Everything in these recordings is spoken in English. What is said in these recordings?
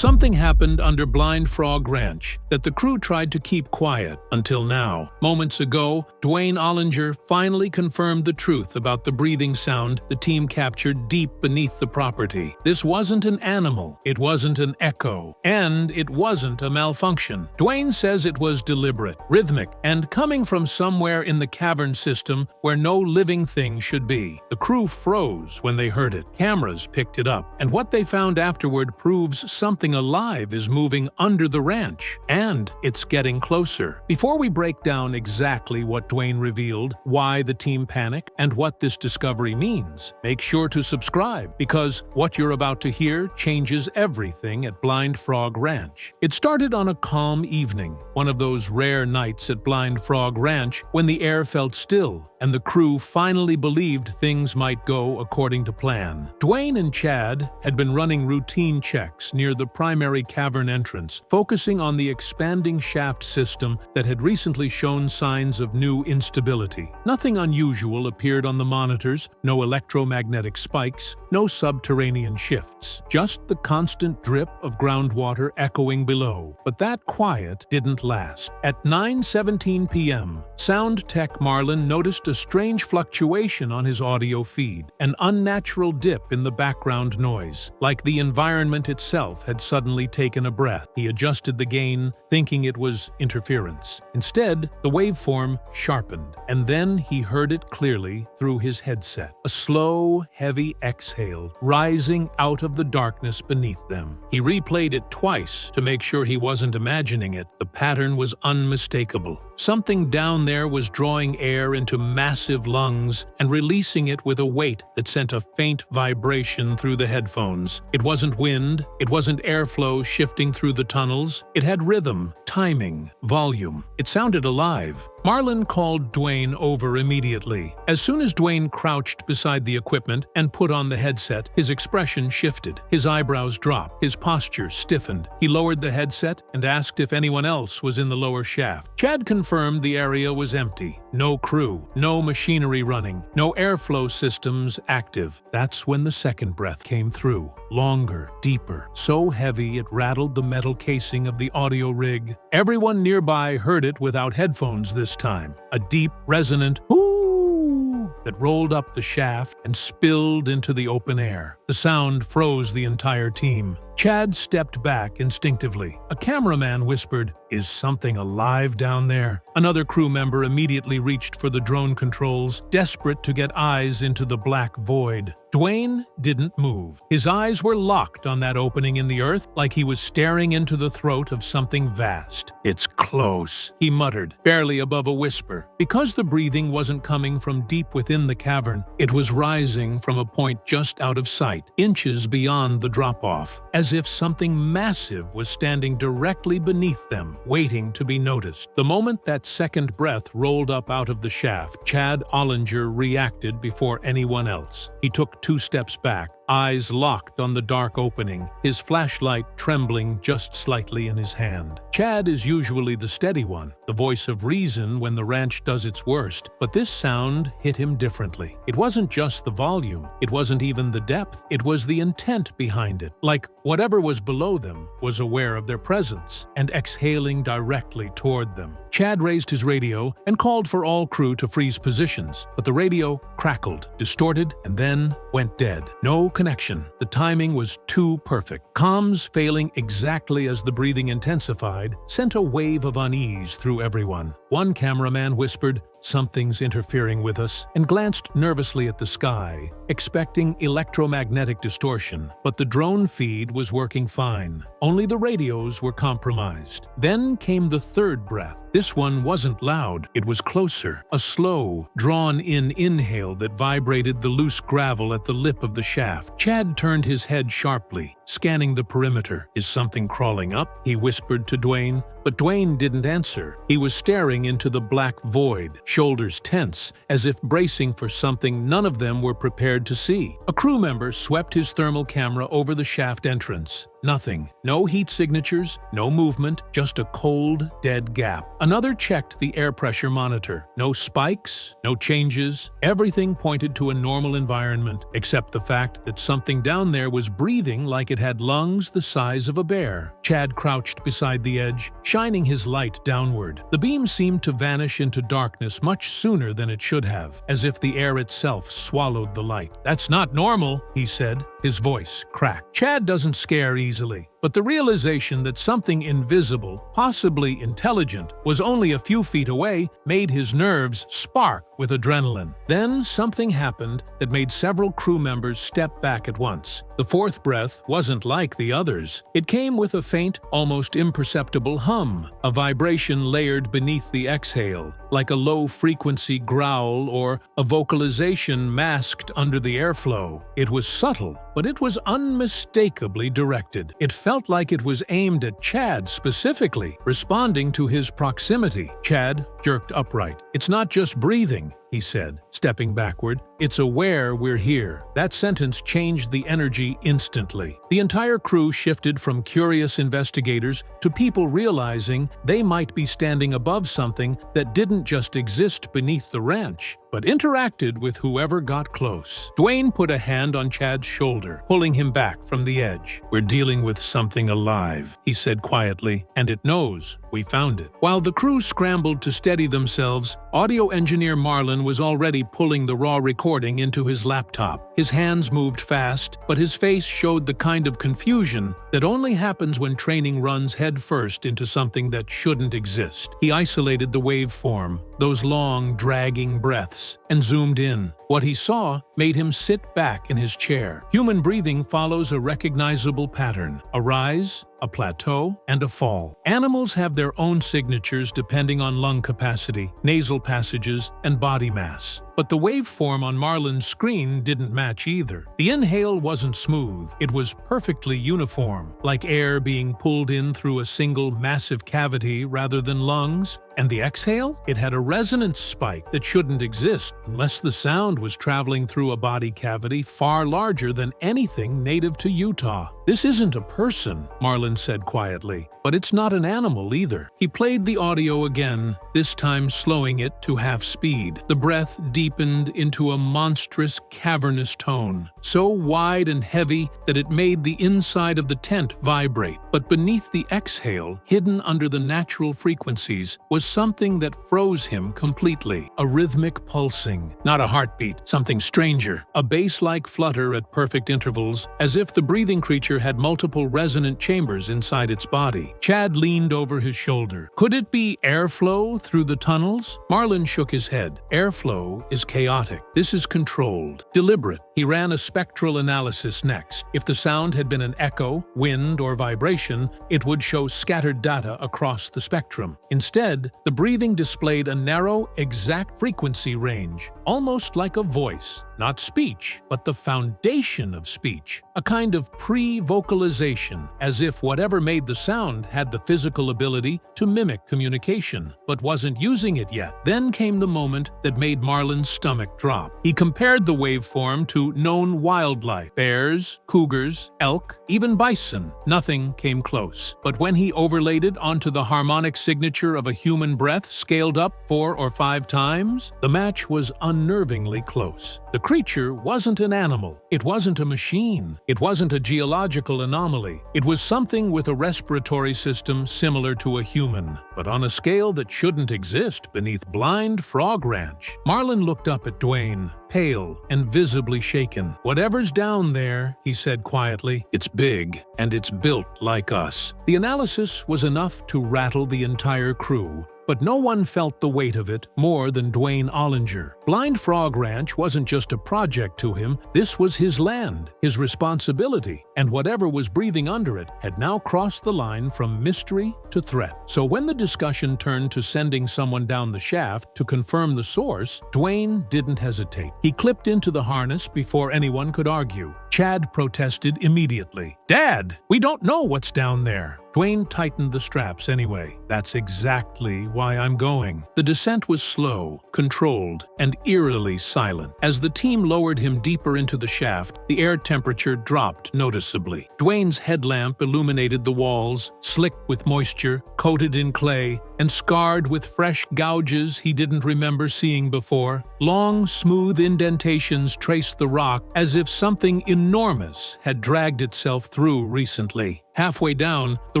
Something happened under Blind Frog Ranch that the crew tried to keep quiet until now. Moments ago, Duane Ollinger finally confirmed the truth about the breathing sound the team captured deep beneath the property. This wasn't an animal, it wasn't an echo, and it wasn't a malfunction. Duane says it was deliberate, rhythmic, and coming from somewhere in the cavern system where no living thing should be. The crew froze when they heard it. Cameras picked it up, and what they found afterward proves something alive is moving under the ranch, and it's getting closer. Before we break down exactly what Duane revealed, why the team panicked, and what this discovery means, make sure to subscribe, because what you're about to hear changes everything at Blind Frog Ranch. It started on a calm evening, one of those rare nights at Blind Frog Ranch when the air felt still and the crew finally believed things might go according to plan. Duane and Chad had been running routine checks near the primary cavern entrance, focusing on the expanding shaft system that had recently shown signs of new instability. Nothing unusual appeared on the monitors, no electromagnetic spikes, no subterranean shifts, just the constant drip of groundwater echoing below. But that quiet didn't last. At 9:17 p.m., sound tech Marlin noticed a strange fluctuation on his audio feed, an unnatural dip in the background noise, like the environment itself had suddenly taken a breath. He adjusted the gain, thinking it was interference. Instead, the waveform sharpened, and then he heard it clearly through his headset. A slow, heavy exhale rising out of the darkness beneath them. He replayed it twice to make sure he wasn't imagining it. The pattern was unmistakable. Something down there was drawing air into massive lungs and releasing it with a weight that sent a faint vibration through the headphones. It wasn't wind, it wasn't airflow shifting through the tunnels. It had rhythm, timing, volume. It sounded alive. Marlin called Duane over immediately. As soon as Duane crouched beside the equipment and put on the headset, his expression shifted. His eyebrows dropped, his posture stiffened. He lowered the headset and asked if anyone else was in the lower shaft. Chad confirmed the area was empty. No crew, no machinery running, no airflow systems active. That's when the second breath came through. Longer, deeper, so heavy it rattled the metal casing of the audio rig. Everyone nearby heard it without headphones this time. A deep, resonant "whoo" that rolled up the shaft and spilled into the open air. The sound froze the entire team. Chad stepped back instinctively. A cameraman whispered, "Is something alive down there?" Another crew member immediately reached for the drone controls, desperate to get eyes into the black void. Duane didn't move. His eyes were locked on that opening in the earth, like he was staring into the throat of something vast. "It's close," he muttered, barely above a whisper. Because the breathing wasn't coming from deep within the cavern, it was rising from a point just out of sight, inches beyond the drop-off, as if something massive was standing directly beneath them, waiting to be noticed. The moment that second breath rolled up out of the shaft, Chad Ollinger reacted before anyone else. He took 2 steps back, eyes locked on the dark opening, his flashlight trembling just slightly in his hand. Chad is usually the steady one, the voice of reason when the ranch does its worst, but this sound hit him differently. It wasn't just the volume, it wasn't even the depth, it was the intent behind it, like whatever was below them was aware of their presence and exhaling directly toward them. Chad raised his radio and called for all crew to freeze positions, but the radio crackled, distorted, and then went dead. No connection. The timing was too perfect. Comms failing exactly as the breathing intensified sent a wave of unease through everyone. One cameraman whispered, "Something's interfering with us," and glanced nervously at the sky, expecting electromagnetic distortion. But the drone feed was working fine. Only the radios were compromised. Then came the third breath. This one wasn't loud. It was closer. A slow, drawn-in inhale that vibrated the loose gravel at the lip of the shaft. Chad turned his head sharply, scanning the perimeter. "Is something crawling up?" he whispered to Duane. But Duane didn't answer. He was staring into the black void, shoulders tense, as if bracing for something none of them were prepared to see. A crew member swept his thermal camera over the shaft entrance. Nothing. No heat signatures, no movement, just a cold, dead gap. Another checked the air pressure monitor. No spikes, no changes. Everything pointed to a normal environment, except the fact that something down there was breathing like it had lungs the size of a bear. Chad crouched beside the edge, shining his light downward. The beam seemed to vanish into darkness much sooner than it should have, as if the air itself swallowed the light. "That's not normal," he said. His voice cracked. Chad doesn't scare easily, but the realization that something invisible, possibly intelligent, was only a few feet away made his nerves spark with adrenaline. Then something happened that made several crew members step back at once. The fourth breath wasn't like the others. It came with a faint, almost imperceptible hum, a vibration layered beneath the exhale, like a low-frequency growl or a vocalization masked under the airflow. It was subtle, but it was unmistakably directed. It felt like it was aimed at Chad specifically, responding to his proximity. Chad jerked upright. "It's not just breathing," he said, stepping backward. "It's aware we're here." That sentence changed the energy instantly. The entire crew shifted from curious investigators to people realizing they might be standing above something that didn't just exist beneath the ranch, but interacted with whoever got close. Duane put a hand on Chad's shoulder, pulling him back from the edge. "We're dealing with something alive," he said quietly, "and it knows we found it." While the crew scrambled to steady themselves, audio engineer Marlin was already pulling the raw recording into his laptop. His hands moved fast, but his face showed the kind of confusion that only happens when training runs headfirst into something that shouldn't exist. He isolated the waveform, those long, dragging breaths, and zoomed in. What he saw made him sit back in his chair. Human breathing follows a recognizable pattern: a rise, a plateau, and a fall. Animals have their own signatures depending on lung capacity, nasal passages, and body mass. But the waveform on Marlin's screen didn't match either. The inhale wasn't smooth. It was perfectly uniform, like air being pulled in through a single massive cavity rather than lungs. And the exhale? It had a resonance spike that shouldn't exist unless the sound was traveling through a body cavity far larger than anything native to Utah. "This isn't a person," Marlin said quietly, "but it's not an animal either." He played the audio again, this time slowing it to half speed. The breath deepened into a monstrous, cavernous tone, so wide and heavy that it made the inside of the tent vibrate. But beneath the exhale, hidden under the natural frequencies, was something that froze him completely. A rhythmic pulsing, not a heartbeat, something stranger. A bass-like flutter at perfect intervals, as if the breathing creature had multiple resonant chambers inside its body. Chad leaned over his shoulder. Could it be airflow through the tunnels? Marlin shook his head. Airflow is chaotic. This is controlled, deliberate. He ran a spectral analysis next. If the sound had been an echo, wind, or vibration, it would show scattered data across the spectrum. Instead, the breathing displayed a narrow, exact frequency range, almost like a voice. Not speech, but the foundation of speech. A kind of pre-vocalization, as if whatever made the sound had the physical ability to mimic communication, but wasn't using it yet. Then came the moment that made Marlin's stomach drop. He compared the waveform to known wildlife: bears, cougars, elk, even bison. Nothing came close. But when he overlaid it onto the harmonic signature of a human breath scaled up 4 or 5 times, the match was unnervingly close. The creature wasn't an animal. It wasn't a machine. It wasn't a geological anomaly. It was something with a respiratory system similar to a human, but on a scale that shouldn't exist beneath Blind Frog Ranch. Marlin looked up at Duane, pale and visibly shaken. "Whatever's down there," he said quietly, "it's big, and it's built like us." The analysis was enough to rattle the entire crew, but no one felt the weight of it more than Duane Ollinger. Blind Frog Ranch wasn't just a project to him, this was his land, his responsibility, and whatever was breathing under it had now crossed the line from mystery to threat. So when the discussion turned to sending someone down the shaft to confirm the source, Duane didn't hesitate. He clipped into the harness before anyone could argue. Chad protested immediately. "Dad, we don't know what's down there." Duane tightened the straps anyway. "That's exactly why I'm going." The descent was slow, controlled, and eerily silent. As the team lowered him deeper into the shaft, the air temperature dropped noticeably. Duane's headlamp illuminated the walls, slick with moisture, coated in clay, and scarred with fresh gouges he didn't remember seeing before. Long, smooth indentations traced the rock as if something enormous had dragged itself through recently. Halfway down, the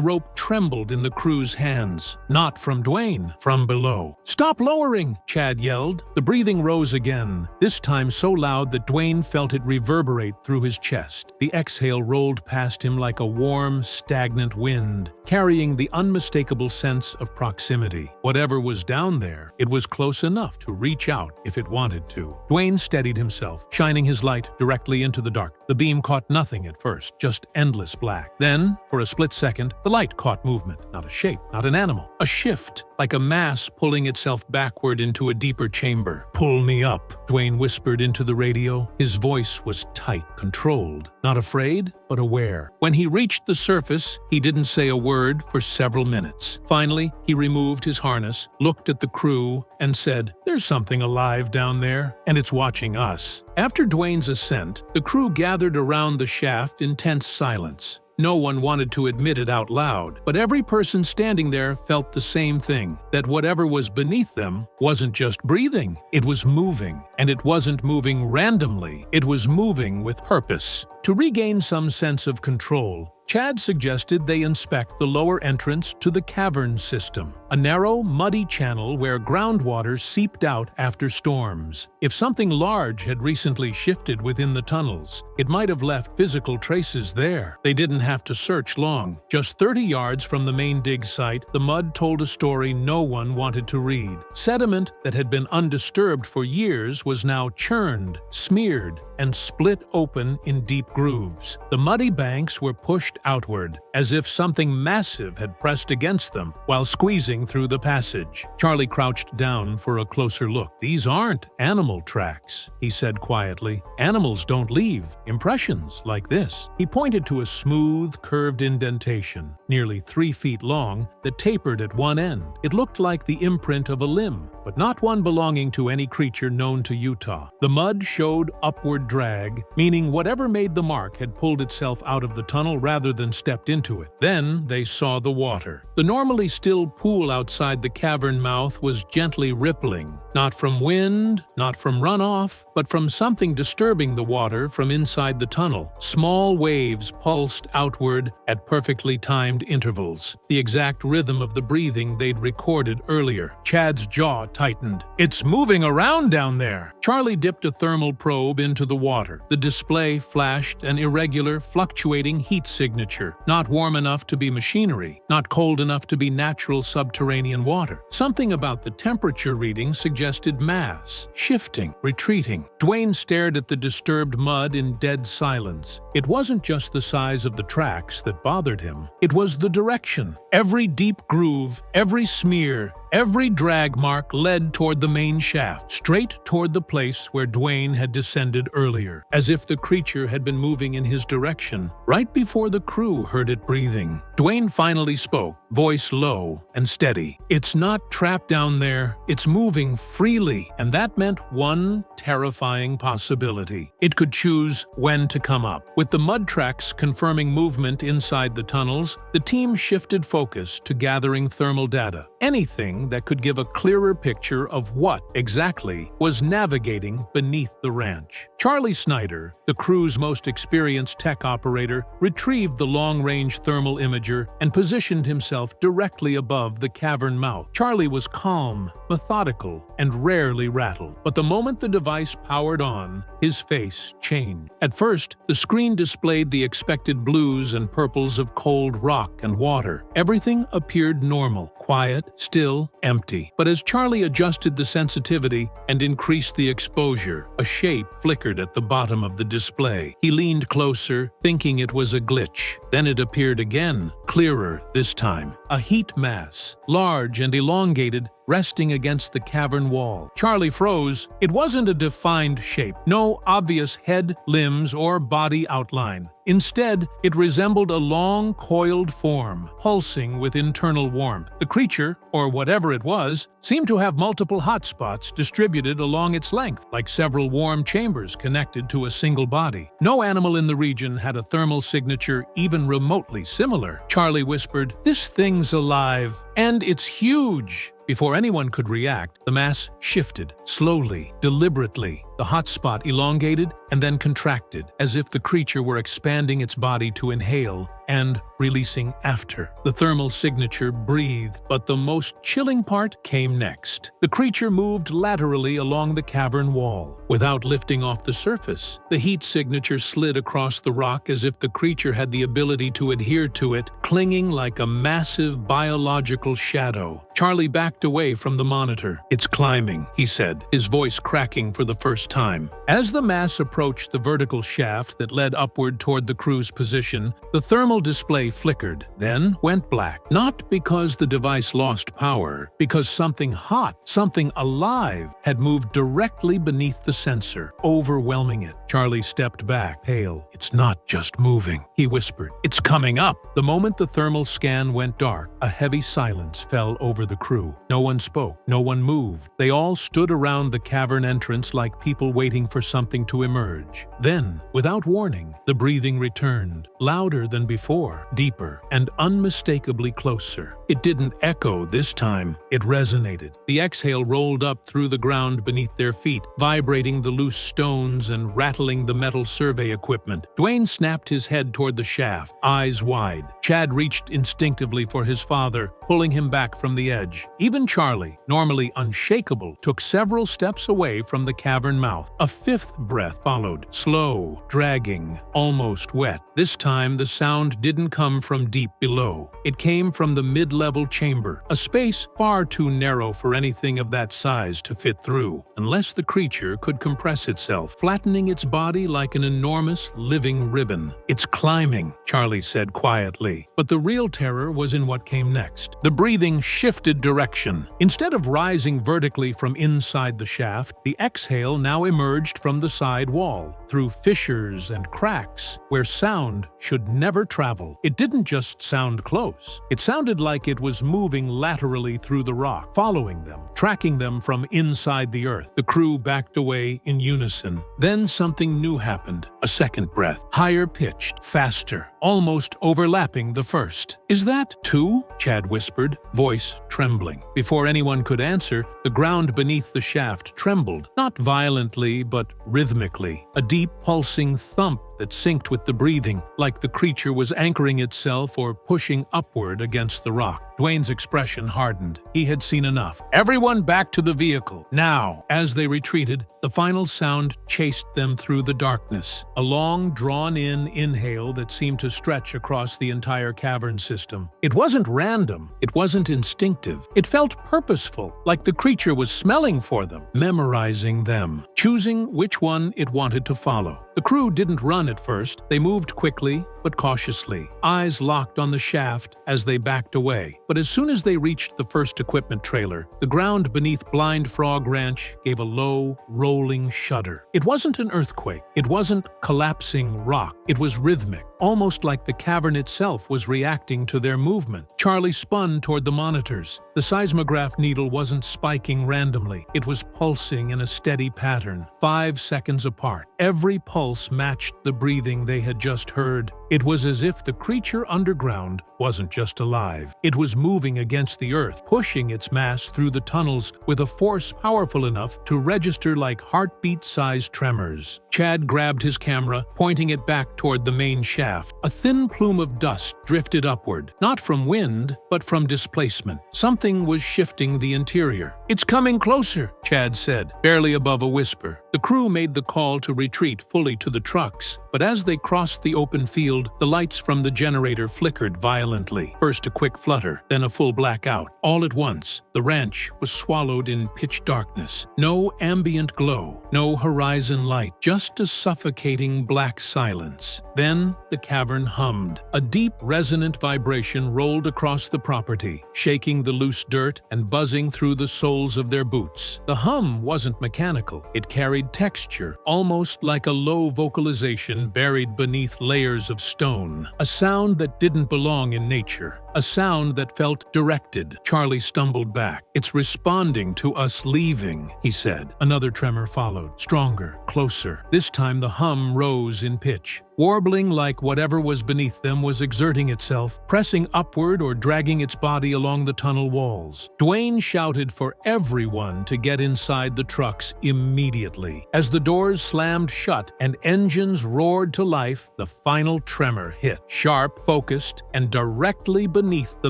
rope trembled in the crew's hands. Not from Duane, from below. "Stop lowering!" Chad yelled. The breathing rose again, this time so loud that Duane felt it reverberate through his chest. The exhale rolled past him like a warm, stagnant wind, carrying the unmistakable sense of proximity. Whatever was down there, it was close enough to reach out if it wanted to. Duane steadied himself, shining his light directly into the dark. The beam caught nothing at first, just endless black. Then, for a split second, the light caught movement, not a shape, not an animal. A shift, like a mass pulling itself backward into a deeper chamber. "Pull me up," Duane whispered into the radio. His voice was tight, controlled. Not afraid, but aware. When he reached the surface, he didn't say a word for several minutes. Finally, he removed his harness, looked at the crew, and said, "There's something alive down there, and it's watching us." After Duane's ascent, the crew gathered around the shaft in tense silence. No one wanted to admit it out loud, but every person standing there felt the same thing, that whatever was beneath them wasn't just breathing, it was moving. And it wasn't moving randomly, it was moving with purpose. To regain some sense of control, Chad suggested they inspect the lower entrance to the cavern system, a narrow, muddy channel where groundwater seeped out after storms. If something large had recently shifted within the tunnels, it might have left physical traces there. They didn't have to search long. Just 30 yards from the main dig site, the mud told a story no one wanted to read. Sediment that had been undisturbed for years was now churned, smeared, and split open in deep grooves. The muddy banks were pushed outward, as if something massive had pressed against them while squeezing through the passage. Charlie crouched down for a closer look. "These aren't animal tracks," he said quietly. "Animals don't leave impressions like this." He pointed to a smooth, curved indentation, nearly 3 feet long, that tapered at one end. It looked like the imprint of a limb, but not one belonging to any creature known to Utah. The mud showed upward drag, meaning whatever made the mark had pulled itself out of the tunnel rather than stepped into it. Then they saw the water. The normally still pool outside the cavern mouth was gently rippling, not from wind, not from runoff, but from something disturbing the water from inside the tunnel. Small waves pulsed outward at perfectly timed intervals, the exact rhythm of the breathing they'd recorded earlier. Chad's jaw tightened. "It's moving around down there!" Charlie dipped a thermal probe into the water. The display flashed an irregular, fluctuating heat signature, not warm enough to be machinery, not cold enough to be natural subterranean water. Something about the temperature reading suggested mass, shifting, retreating. Duane stared at the disturbed mud in dead silence. It wasn't just the size of the tracks that bothered him. It was the direction. Every deep groove, every smear, every drag mark led toward the main shaft, straight toward the place where Duane had descended earlier, as if the creature had been moving in his direction, right before the crew heard it breathing. Duane finally spoke, voice low and steady. "It's not trapped down there, it's moving freely," and that meant one terrifying possibility. It could choose when to come up. With the mud tracks confirming movement inside the tunnels, the team shifted focus to gathering thermal data. Anything that could give a clearer picture of what exactly was navigating beneath the ranch. Charlie Snyder, the crew's most experienced tech operator, retrieved the long-range thermal imager and positioned himself directly above the cavern mouth. Charlie was calm, methodical, and rarely rattled. But the moment the device powered on, his face changed. At first, the screen displayed the expected blues and purples of cold rock and water. Everything appeared normal, quiet, still, empty. But as Charlie adjusted the sensitivity and increased the exposure, a shape flickered at the bottom of the display. He leaned closer, thinking it was a glitch. Then it appeared again, clearer this time. A heat mass, large and elongated, resting against the cavern wall. Charlie froze. It wasn't a defined shape, no obvious head, limbs, or body outline. Instead, it resembled a long, coiled form, pulsing with internal warmth. The creature, or whatever it was, seemed to have multiple hotspots distributed along its length, like several warm chambers connected to a single body. No animal in the region had a thermal signature even remotely similar. Charlie whispered, "This thing's alive, and it's huge!" Before anyone could react, the mass shifted, slowly, deliberately. The hotspot elongated and then contracted, as if the creature were expanding its body to inhale and releasing after. The thermal signature breathed, but the most chilling part came next. The creature moved laterally along the cavern wall, without lifting off the surface. The heat signature slid across the rock as if the creature had the ability to adhere to it, clinging like a massive biological shadow. Charlie backed away from the monitor. "It's climbing," he said, his voice cracking for the first time. As the mass approached the vertical shaft that led upward toward the crew's position, the thermal display flickered, then went black. Not because the device lost power, because something hot, something alive, had moved directly beneath the sensor, overwhelming it. Charlie stepped back, pale. "It's not just moving," he whispered. "It's coming up." The moment the thermal scan went dark, a heavy silence fell over the crew. No one spoke, no one moved. They all stood around the cavern entrance like people waiting for something to emerge. Then, without warning, the breathing returned, louder than before, deeper, and unmistakably closer. It didn't echo this time, it resonated. The exhale rolled up through the ground beneath their feet, vibrating the loose stones and rattling the metal survey equipment. Duane snapped his head toward the shaft, eyes wide. Chad reached instinctively for his father, pulling him back from the edge. Even Charlie, normally unshakable, took several steps away from the cavern mouth. A fifth breath followed, slow, dragging, almost wet. This time, the sound didn't come from deep below. It came from the mid-level chamber, a space far too narrow for anything of that size to fit through, unless the creature could compress itself, flattening its body like an enormous, living ribbon. "It's climbing," Charlie said quietly. But the real terror was in what came next. The breathing shifted direction. Instead of rising vertically from inside the shaft, the exhale now emerged from the side wall, through fissures and cracks, where sound should never travel. It didn't just sound close. It sounded like it was moving laterally through the rock, following them, tracking them from inside the earth. The crew backed away in unison. Then something new happened. A second breath, higher pitched, faster, almost overlapping the first. "Is that two?" Chad whispered, voice trembling. Before anyone could answer, the ground beneath the shaft trembled, not violently but rhythmically. A deep, pulsing thump that synced with the breathing, like the creature was anchoring itself or pushing upward against the rock. Duane's expression hardened. He had seen enough. "Everyone back to the vehicle, now!" As they retreated, the final sound chased them through the darkness. A long, drawn-in inhale that seemed to stretch across the entire cavern system. It wasn't random. It wasn't instinctive. It felt purposeful, like the creature was smelling for them, memorizing them, choosing which one it wanted to follow. The crew didn't run at first. They moved quickly, but cautiously, eyes locked on the shaft as they backed away. But as soon as they reached the first equipment trailer, the ground beneath Blind Frog Ranch gave a low, rolling shudder. It wasn't an earthquake. It wasn't collapsing rock. It was rhythmic, almost like the cavern itself was reacting to their movement. Charlie spun toward the monitors. The seismograph needle wasn't spiking randomly. It was pulsing in a steady pattern, 5 seconds apart. Every pulse matched the breathing they had just heard. It was as if the creature underground wasn't just alive. It was moving against the earth, pushing its mass through the tunnels with a force powerful enough to register like heartbeat-sized tremors. Chad grabbed his camera, pointing it back toward the main shaft. A thin plume of dust drifted upward, not from wind, but from displacement. Something was shifting the interior. "It's coming closer," Chad said, barely above a whisper. The crew made the call to retreat fully to the trucks, but as they crossed the open field, the lights from the generator flickered violently. First a quick flutter, then a full blackout. All at once, the ranch was swallowed in pitch darkness. No ambient glow, no horizon light, just a suffocating black silence. Then the cavern hummed. A deep, resonant vibration rolled across the property, shaking the loose dirt and buzzing through the soles of their boots. The hum wasn't mechanical. It carried texture, almost like a low vocalization buried beneath layers of stone. A sound that didn't belong in nature. A sound that felt directed. Charlie stumbled back. "It's responding to us leaving," he said. Another tremor followed, stronger, closer. This time the hum rose in pitch, warbling like whatever was beneath them was exerting itself, pressing upward or dragging its body along the tunnel walls. Duane shouted for everyone to get inside the trucks immediately. As the doors slammed shut and engines roared to life, the final tremor hit, sharp, focused, and directly beneath the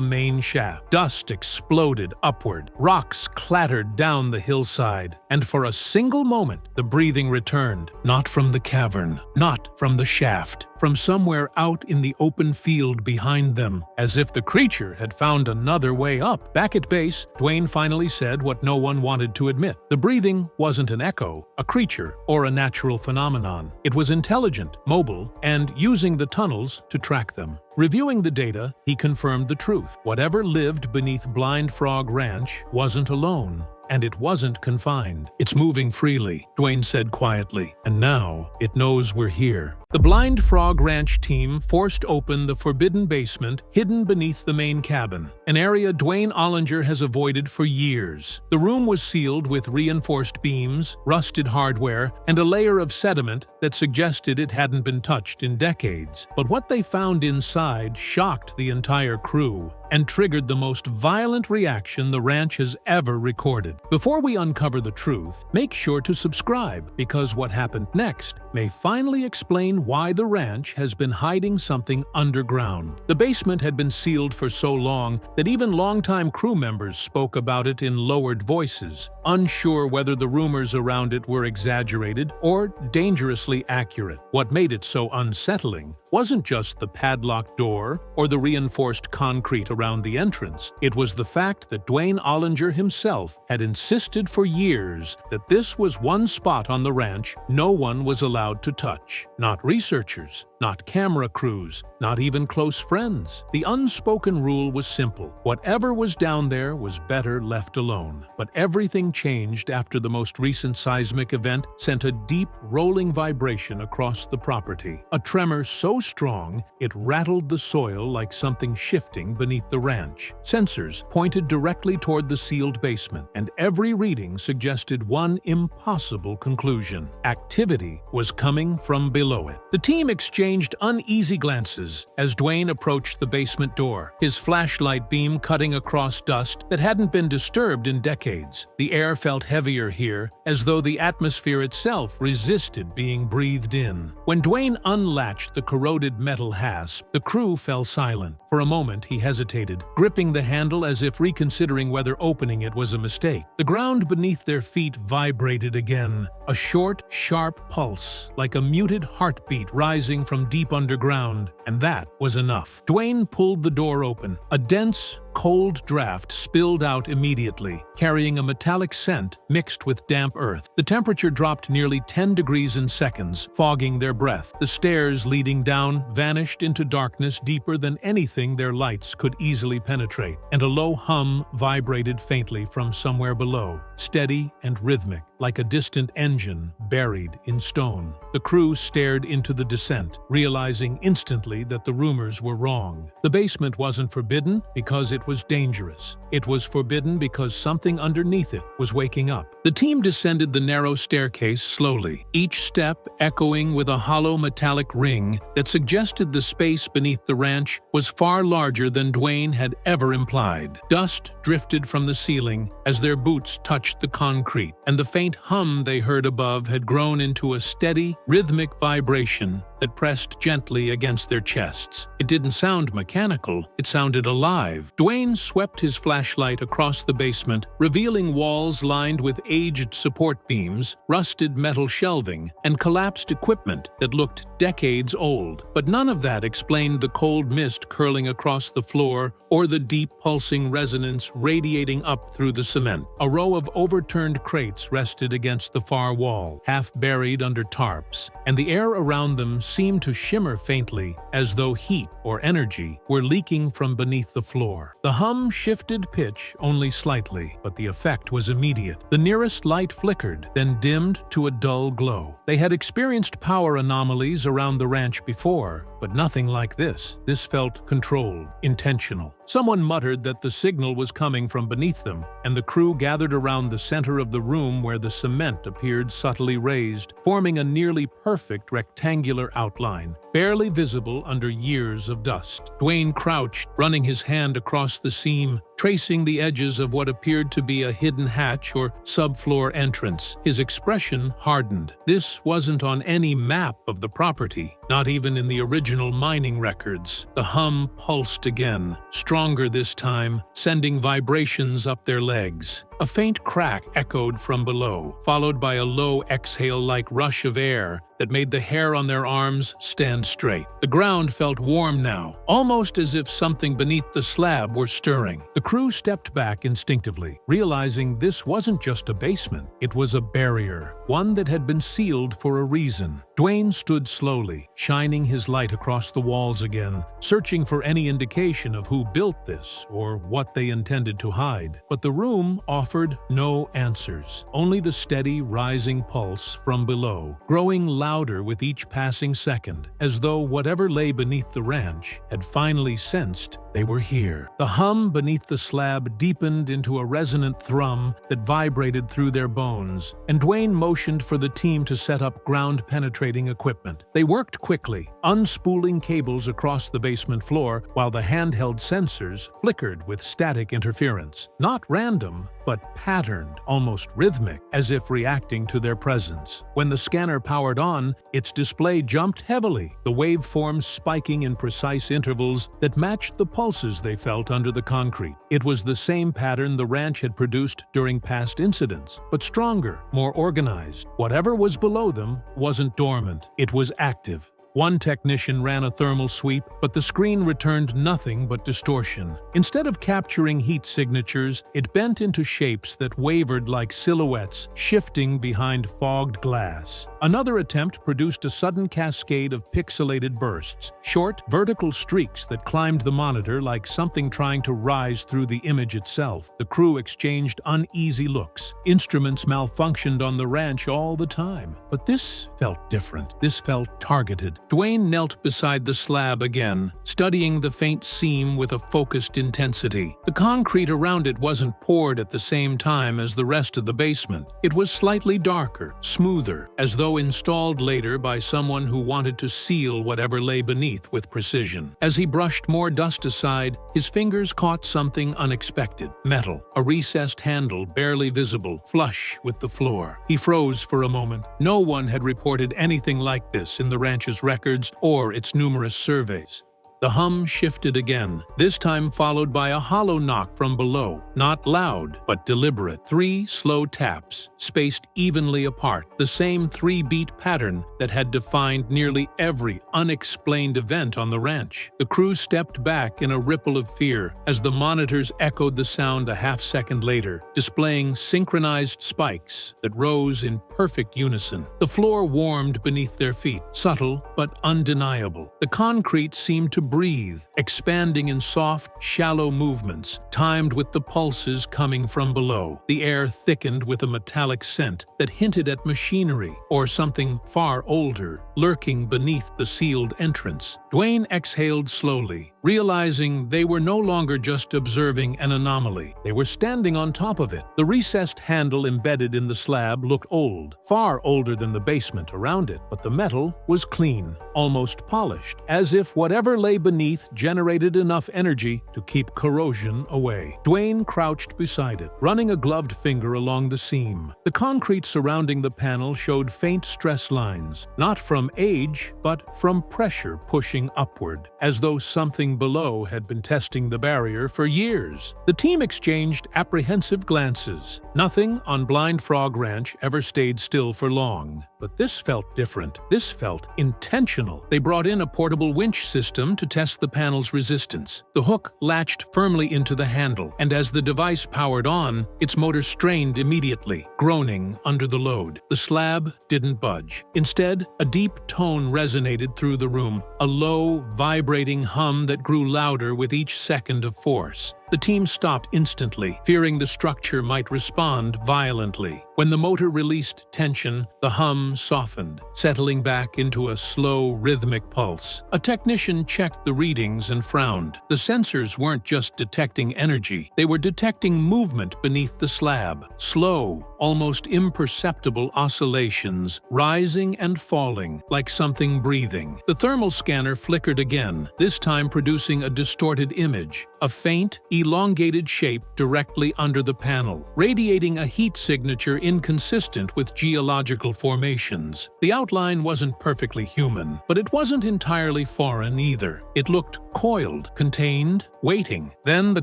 main shaft. Dust exploded upward, rocks clattered down the hillside, and for a single moment the breathing returned, not from the cavern, not from the shaft, from somewhere out in the open field behind them, as if the creature had found another way up. Back at base, Duane finally said what no one wanted to admit. The breathing wasn't an echo, a creature, or a natural phenomenon. It was intelligent, mobile, and using the tunnels to track them. Reviewing the data, he confirmed the truth. Whatever lived beneath Blind Frog Ranch wasn't alone. And it wasn't confined. "It's moving freely," Duane said quietly, "and now it knows we're here." The Blind Frog Ranch team forced open the forbidden basement hidden beneath the main cabin, an area Duane Ollinger has avoided for years. The room was sealed with reinforced beams, rusted hardware, and a layer of sediment that suggested it hadn't been touched in decades. But what they found inside shocked the entire crew and triggered the most violent reaction the ranch has ever recorded. Before we uncover the truth, make sure to subscribe, because what happened next may finally explain why the ranch has been hiding something underground. The basement had been sealed for so long that even longtime crew members spoke about it in lowered voices, unsure whether the rumors around it were exaggerated or dangerously accurate. What made it so unsettling wasn't just the padlocked door or the reinforced concrete around the entrance. It was the fact that Duane Ollinger himself had insisted for years that this was one spot on the ranch no one was allowed to touch. Not researchers, not camera crews, not even close friends. The unspoken rule was simple. Whatever was down there was better left alone. But everything changed after the most recent seismic event sent a deep, rolling vibration across the property. A tremor so strong it rattled the soil like something shifting beneath the ranch. Sensors pointed directly toward the sealed basement, and every reading suggested one impossible conclusion. Activity was coming from below it. The team exchanged uneasy glances as Duane approached the basement door, his flashlight beam cutting across dust that hadn't been disturbed in decades. The air felt heavier here, as though the atmosphere itself resisted being breathed in. When Duane unlatched the corroded metal hasp, the crew fell silent. For a moment, he hesitated, gripping the handle as if reconsidering whether opening it was a mistake. The ground beneath their feet vibrated again, a short, sharp pulse, like a muted heartbeat rising from deep underground, and that was enough. Duane pulled the door open. A dense, cold draft spilled out immediately, carrying a metallic scent mixed with damp earth. The temperature dropped nearly 10 degrees in seconds, fogging their breath. The stairs leading down vanished into darkness deeper than anything their lights could easily penetrate, and a low hum vibrated faintly from somewhere below, steady and rhythmic, like a distant engine buried in stone. The crew stared into the descent, realizing instantly that the rumors were wrong. The basement wasn't forbidden because it was dangerous. It was forbidden because something underneath it was waking up. The team descended the narrow staircase slowly, each step echoing with a hollow metallic ring that suggested the space beneath the ranch was far far larger than Duane had ever implied. Dust drifted from the ceiling as their boots touched the concrete, and the faint hum they heard above had grown into a steady, rhythmic vibration that pressed gently against their chests. It didn't sound mechanical, it sounded alive. Duane swept his flashlight across the basement, revealing walls lined with aged support beams, rusted metal shelving, and collapsed equipment that looked decades old. But none of that explained the cold mist curling across the floor or the deep pulsing resonance radiating up through the cement. A row of overturned crates rested against the far wall, half buried under tarps, and the air around them seemed to shimmer faintly, as though heat or energy were leaking from beneath the floor. The hum shifted pitch only slightly, but the effect was immediate. The nearest light flickered, then dimmed to a dull glow. They had experienced power anomalies around the ranch before, but nothing like this. This felt controlled, intentional. Someone muttered that the signal was coming from beneath them, and the crew gathered around the center of the room where the cement appeared subtly raised, forming a nearly perfect rectangular outline, barely visible under years of dust. Duane crouched, running his hand across the seam, tracing the edges of what appeared to be a hidden hatch or subfloor entrance. His expression hardened. This wasn't on any map of the property, not even in the original mining records. The hum pulsed again, stronger this time, sending vibrations up their legs. A faint crack echoed from below, followed by a low exhale-like rush of air that made the hair on their arms stand straight. The ground felt warm now, almost as if something beneath the slab were stirring. The crew stepped back instinctively, realizing this wasn't just a basement. It was a barrier, one that had been sealed for a reason. Duane stood slowly, shining his light across the walls again, searching for any indication of who built this or what they intended to hide. But the room offered no answers, only the steady, rising pulse from below, growing louder with each passing second, as though whatever lay beneath the ranch had finally sensed they were here. The hum beneath the slab deepened into a resonant thrum that vibrated through their bones, and Duane motioned for the team to set up ground-penetrating equipment. They worked quickly, unspooling cables across the basement floor while the handheld sensors flickered with static interference. Not random, but patterned, almost rhythmic, as if reacting to their presence. When the scanner powered on, its display jumped heavily, the waveforms spiking in precise intervals that matched the pulses they felt under the concrete. It was the same pattern the ranch had produced during past incidents, but stronger, more organized. Whatever was below them wasn't dormant, it was active. One technician ran a thermal sweep, but the screen returned nothing but distortion. Instead of capturing heat signatures, it bent into shapes that wavered like silhouettes, shifting behind fogged glass. Another attempt produced a sudden cascade of pixelated bursts, short, vertical streaks that climbed the monitor like something trying to rise through the image itself. The crew exchanged uneasy looks. Instruments malfunctioned on the ranch all the time. But this felt different. This felt targeted. Duane knelt beside the slab again, studying the faint seam with a focused intensity. The concrete around it wasn't poured at the same time as the rest of the basement. It was slightly darker, smoother, as though installed later by someone who wanted to seal whatever lay beneath with precision. As he brushed more dust aside, his fingers caught something unexpected. Metal, a recessed handle barely visible, flush with the floor. He froze for a moment. No one had reported anything like this in the ranch's records or its numerous surveys. The hum shifted again, this time followed by a hollow knock from below. Not loud, but deliberate. 3 slow taps, spaced evenly apart, the same 3-beat pattern that had defined nearly every unexplained event on the ranch. The crew stepped back in a ripple of fear as the monitors echoed the sound a half-second later, displaying synchronized spikes that rose in perfect unison. The floor warmed beneath their feet, subtle but undeniable. The concrete seemed to breathe, expanding in soft, shallow movements, timed with the pulses coming from below. The air thickened with a metallic scent that hinted at machinery or something far older, lurking beneath the sealed entrance. Duane exhaled slowly, realizing they were no longer just observing an anomaly. They were standing on top of it. The recessed handle embedded in the slab looked old, far older than the basement around it, but the metal was clean, almost polished, as if whatever lay beneath generated enough energy to keep corrosion away. Duane crouched beside it, running a gloved finger along the seam. The concrete surrounding the panel showed faint stress lines, not from age, but from pressure pushing upward, as though something below had been testing the barrier for years. The team exchanged apprehensive glances. Nothing on Blind Frog Ranch ever stayed still for long. But this felt different. This felt intentional. They brought in a portable winch system to test the panel's resistance. The hook latched firmly into the handle, and as the device powered on, its motor strained immediately, groaning under the load. The slab didn't budge. Instead, a deep tone resonated through the room, a low, vibrating hum that grew louder with each second of force. The team stopped instantly, fearing the structure might respond violently. When the motor released tension, the hum softened, settling back into a slow, rhythmic pulse. A technician checked the readings and frowned. The sensors weren't just detecting energy, they were detecting movement beneath the slab. Slow, almost imperceptible oscillations, rising and falling, like something breathing. The thermal scanner flickered again, this time producing a distorted image, a faint, elongated shape directly under the panel, radiating a heat signature inconsistent with geological formations. The outline wasn't perfectly human, but it wasn't entirely foreign either. It looked coiled, contained, waiting. Then the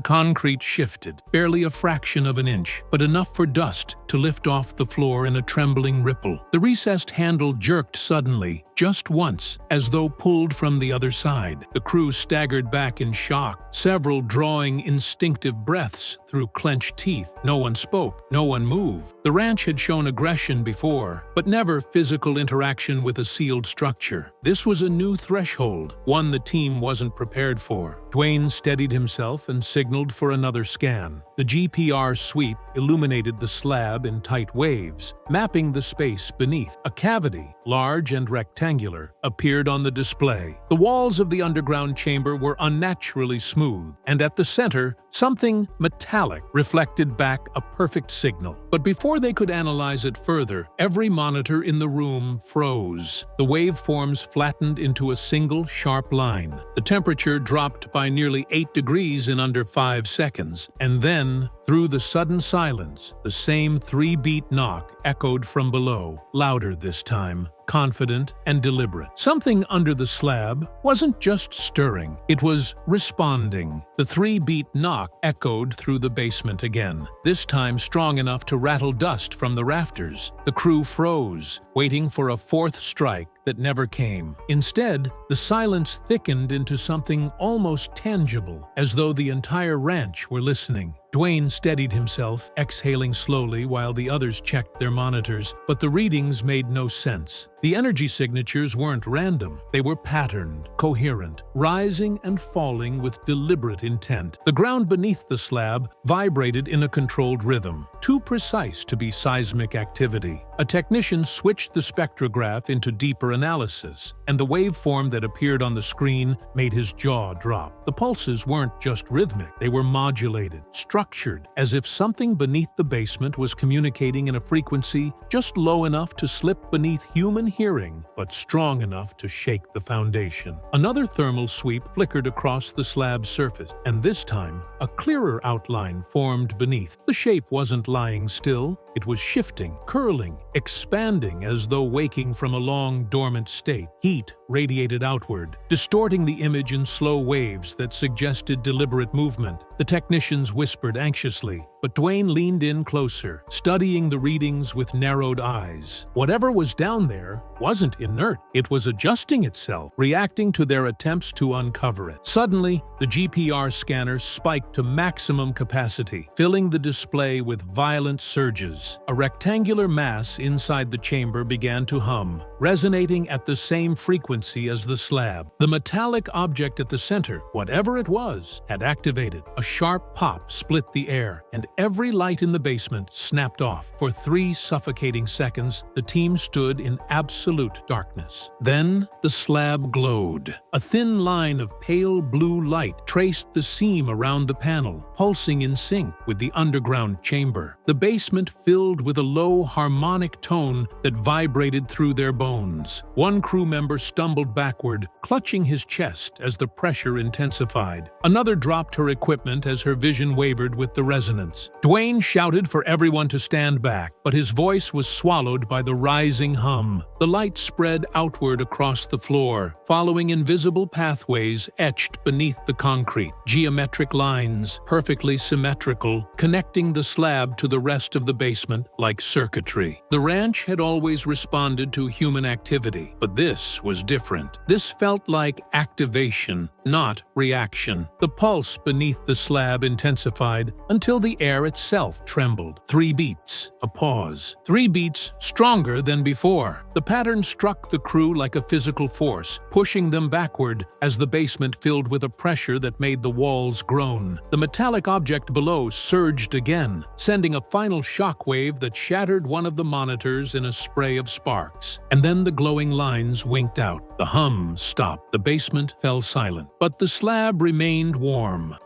concrete shifted, barely a fraction of an inch, but enough for dust to lift off the floor in a trembling ripple. The recessed handle jerked suddenly, just once, as though pulled from the other side. The crew staggered back in shock, several drawing instinctive breaths through clenched teeth. No one spoke, no one moved. The ranch had shown aggression before, but never physical interaction with a sealed structure. This was a new threshold, one the team wasn't prepared for. Duane steadied himself and signaled for another scan. The GPR sweep illuminated the slab in tight waves, mapping the space beneath. A cavity, large and rectangular, appeared on the display. The walls of the underground chamber were unnaturally smooth, and at the center, something metallic reflected back a perfect signal. But before they could analyze it further, every monitor in the room froze. The waveforms flattened into a single sharp line. The temperature dropped by nearly 8 degrees in under 5 seconds, and then, through the sudden silence, the same 3-beat knock echoed from below, louder this time, confident and deliberate. Something under the slab wasn't just stirring, it was responding. The 3-beat knock echoed through the basement again, this time strong enough to rattle dust from the rafters. The crew froze, waiting for a fourth strike that never came. Instead, the silence thickened into something almost tangible, as though the entire ranch were listening. Duane steadied himself, exhaling slowly while the others checked their monitors, but the readings made no sense. The energy signatures weren't random. They were patterned, coherent, rising and falling with deliberate intent. The ground beneath the slab vibrated in a controlled rhythm, too precise to be seismic activity. A technician switched the spectrograph into deeper analysis, and the waveform that appeared on the screen made his jaw drop. The pulses weren't just rhythmic, they were modulated, structured, as if something beneath the basement was communicating in a frequency just low enough to slip beneath human hearing, but strong enough to shake the foundation. Another thermal sweep flickered across the slab's surface, and this time, a clearer outline formed beneath. The shape wasn't lying still, it was shifting, curling, expanding as though waking from a long, dormant state. Heat radiated outward, distorting the image in slow waves that suggested deliberate movement. The technicians whispered anxiously, but Duane leaned in closer, studying the readings with narrowed eyes. Whatever was down there wasn't inert. It was adjusting itself, reacting to their attempts to uncover it. Suddenly, the GPR scanner spiked to maximum capacity, filling the display with violent surges. A rectangular mass inside the chamber began to hum, resonating at the same frequency as the slab. The metallic object at the center, whatever it was, had activated. A sharp pop split split the air, and every light in the basement snapped off. For 3 suffocating seconds, the team stood in absolute darkness. Then the slab glowed. A thin line of pale blue light traced the seam around the panel, pulsing in sync with the underground chamber. The basement filled with a low harmonic tone that vibrated through their bones. One crew member stumbled backward, clutching his chest as the pressure intensified. Another dropped her equipment as her vision wavered with the resonance. Duane shouted for everyone to stand back, but his voice was swallowed by the rising hum. The light spread outward across the floor, following invisible pathways etched beneath the concrete. Geometric lines, perfectly symmetrical, connecting the slab to the rest of the basement like circuitry. The ranch had always responded to human activity, but this was different. This felt like activation, not reaction. The pulse beneath the slab intensified until the air itself trembled. 3 beats, a pause. 3 beats stronger than before. The pattern struck the crew like a physical force, pushing them backward as the basement filled with a pressure that made the walls groan. The metallic object below surged again, sending a final shockwave that shattered one of the monitors in a spray of sparks. And then the glowing lines winked out. The hum stopped. The basement fell silent. But the slab remained warm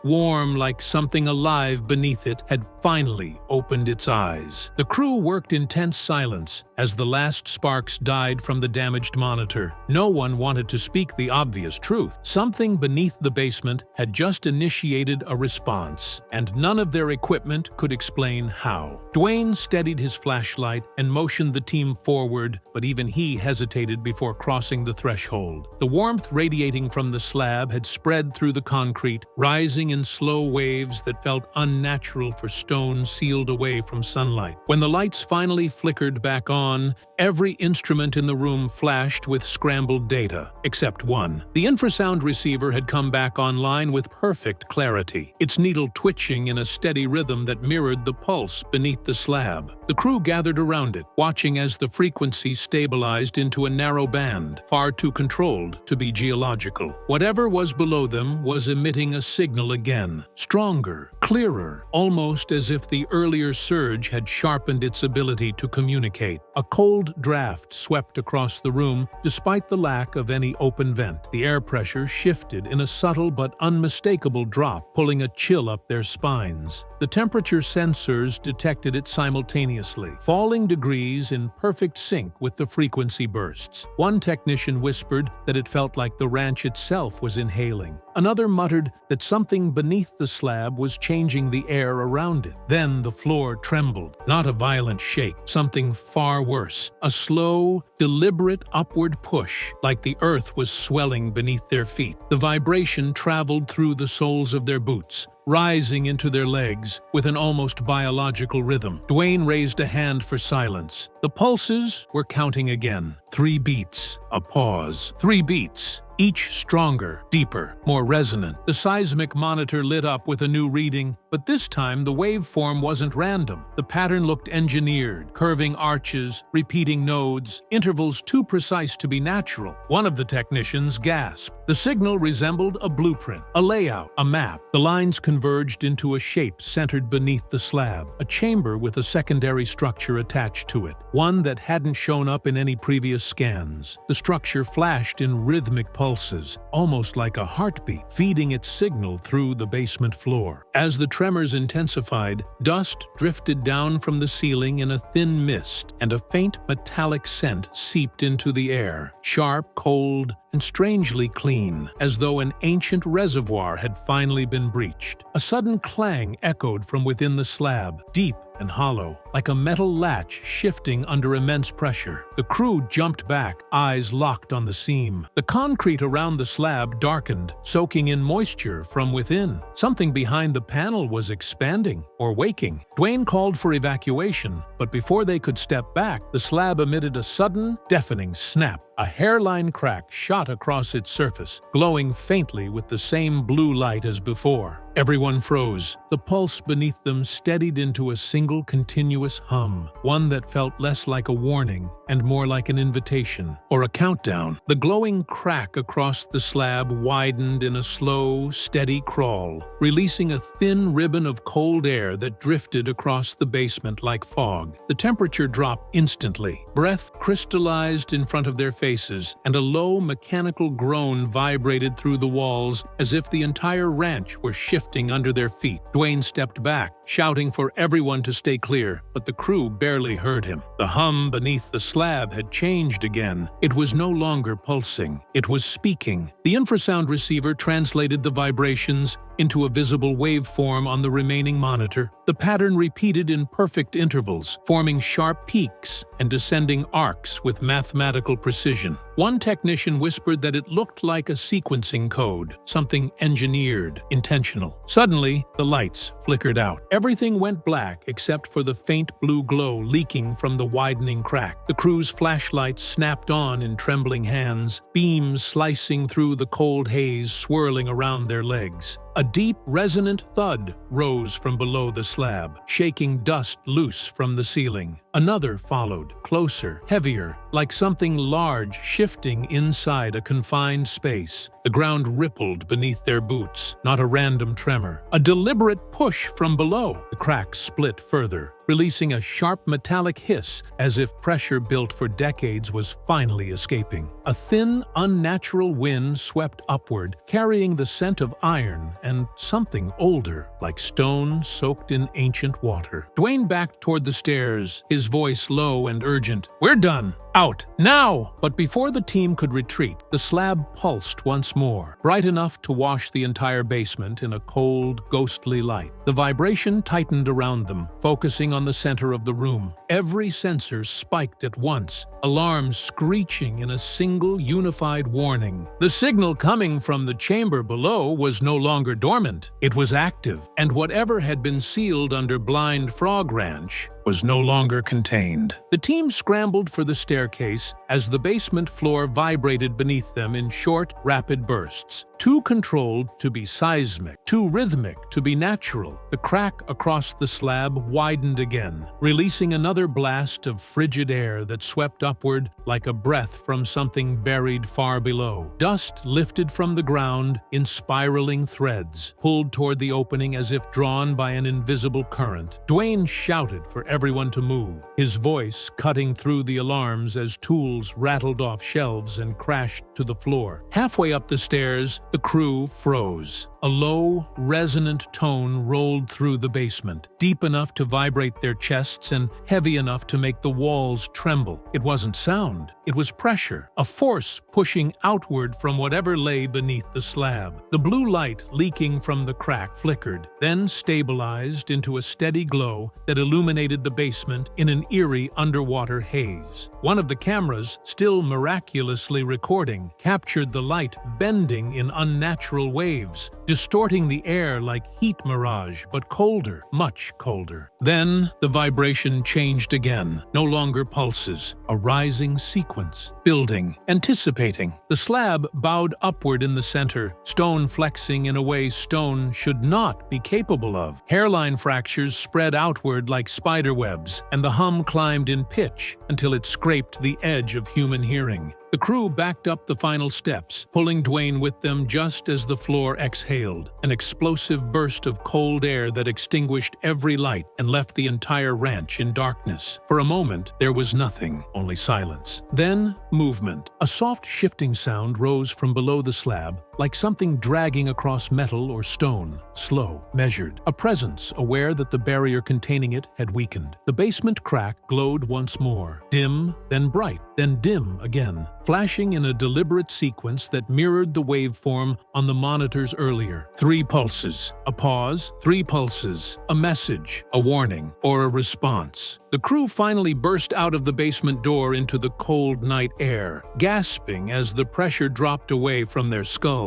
like something alive beneath it had finally opened its eyes. The crew worked in tense silence as the last sparks died from the damaged monitor. No one wanted to speak the obvious truth. Something beneath the basement had just initiated a response, and none of their equipment could explain how. Duane steadied his flashlight and motioned the team forward, but even he hesitated before crossing the threshold. The warmth radiating from the slab had spread through the concrete, rising in slow waves that felt unnatural for stone sealed away from sunlight. When the lights finally flickered back on, every instrument in the room flashed with scrambled data, except one. The infrasound receiver had come back online with perfect clarity, its needle twitching in a steady rhythm that mirrored the pulse beneath the slab. The crew gathered around it, watching as the frequency stabilized into a narrow band, far too controlled to be geological. Whatever was below them was emitting a signal again, stronger, clearer, almost as if the earlier surge had sharpened its ability to communicate. A cold draft swept across the room despite the lack of any open vent. The air pressure shifted in a subtle but unmistakable drop, pulling a chill up their spines. The temperature sensors detected it simultaneously, falling degrees in perfect sync with the frequency bursts. One technician whispered that it felt like the ranch itself was inhaling. Another muttered that something beneath the slab was changing the air around it. Then the floor trembled, not a violent shake, something far worse, a slow, deliberate upward push, like the earth was swelling beneath their feet. The vibration traveled through the soles of their boots, rising into their legs with an almost biological rhythm. Duane raised a hand for silence. The pulses were counting again. 3 beats, a pause. 3 beats, each stronger, deeper, more resonant. The seismic monitor lit up with a new reading, but this time the waveform wasn't random. The pattern looked engineered, curving arches, repeating nodes, intervals too precise to be natural. One of the technicians gasped. The signal resembled a blueprint, a layout, a map. The lines converged into a shape centered beneath the slab, a chamber with a secondary structure attached to it, one that hadn't shown up in any previous scans. The structure flashed in rhythmic pulses, almost like a heartbeat, feeding its signal through the basement floor. As the tremors intensified, dust drifted down from the ceiling in a thin mist, and a faint metallic scent seeped into the air, sharp, cold, and strangely clean, as though an ancient reservoir had finally been breached. A sudden clang echoed from within the slab, deep and hollow, like a metal latch shifting under immense pressure. The crew jumped back, eyes locked on the seam. The concrete around the slab darkened, soaking in moisture from within. Something behind the panel was expanding or waking. Duane called for evacuation, but before they could step back, the slab emitted a sudden, deafening snap. A hairline crack shot across its surface, glowing faintly with the same blue light as before. Everyone froze. The pulse beneath them steadied into a single continuous hum, one that felt less like a warning and more like an invitation or a countdown. The glowing crack across the slab widened in a slow, steady crawl, releasing a thin ribbon of cold air that drifted across the basement like fog. The temperature dropped instantly. Breath crystallized in front of their faces, and a low mechanical groan vibrated through the walls as if the entire ranch were shifting under their feet. Duane stepped back, shouting for everyone to stay clear, but the crew barely heard him. The hum beneath the slab had changed again. It was no longer pulsing. It was speaking. The infrasound receiver translated the vibrations into a visible waveform on the remaining monitor. The pattern repeated in perfect intervals, forming sharp peaks and descending arcs with mathematical precision. One technician whispered that it looked like a sequencing code, something engineered, intentional. Suddenly, the lights flickered out. Everything went black except for the faint blue glow leaking from the widening crack. The crew's flashlights snapped on in trembling hands, beams slicing through the cold haze swirling around their legs. A deep, resonant thud rose from below the slab, shaking dust loose from the ceiling. Another followed, closer, heavier, like something large shifting inside a confined space. The ground rippled beneath their boots, not a random tremor. A deliberate push from below. The crack split further, releasing a sharp metallic hiss as if pressure built for decades was finally escaping. A thin, unnatural wind swept upward, carrying the scent of iron and something older, like stone soaked in ancient water. Duane backed toward the stairs, his voice low and urgent. "We're done! Out! Now!" But before the team could retreat, the slab pulsed once more, bright enough to wash the entire basement in a cold, ghostly light. The vibration tightened around them, focusing on the center of the room. Every sensor spiked at once, alarms screeching in a single, unified warning. The signal coming from the chamber below was no longer dormant. It was active, and whatever had been sealed under Blind Frog Ranch was no longer contained. The team scrambled for the staircase as the basement floor vibrated beneath them in short, rapid bursts. Too controlled to be seismic, too rhythmic to be natural. The crack across the slab widened again, releasing another blast of frigid air that swept upward like a breath from something buried far below. Dust lifted from the ground in spiraling threads, pulled toward the opening as if drawn by an invisible current. Duane shouted for everyone to move, his voice cutting through the alarms as tools rattled off shelves and crashed to the floor. Halfway up the stairs, the crew froze. A low, resonant tone rolled through the basement, deep enough to vibrate their chests and heavy enough to make the walls tremble. It wasn't sound, it was pressure, a force pushing outward from whatever lay beneath the slab. The blue light leaking from the crack flickered, then stabilized into a steady glow that illuminated the basement in an eerie underwater haze. One of the cameras, still miraculously recording, captured the light bending in unnatural waves, distorting the air like heat mirage, but colder, much colder. Then the vibration changed again, no longer pulses, a rising sequence, building, anticipating. The slab bowed upward in the center, stone flexing in a way stone should not be capable of. Hairline fractures spread outward like spider webs, and the hum climbed in pitch until it scraped the edge of human hearing. The crew backed up the final steps, pulling Duane with them just as the floor exhaled, an explosive burst of cold air that extinguished every light and left the entire ranch in darkness. For a moment, there was nothing, only silence. Then, movement. A soft shifting sound rose from below the slab, like something dragging across metal or stone, slow, measured. A presence aware that the barrier containing it had weakened. The basement crack glowed once more, dim, then bright, then dim again, flashing in a deliberate sequence that mirrored the waveform on the monitors earlier. 3 pulses, a pause, 3 pulses, a message, a warning, or a response. The crew finally burst out of the basement door into the cold night air, gasping as the pressure dropped away from their skulls.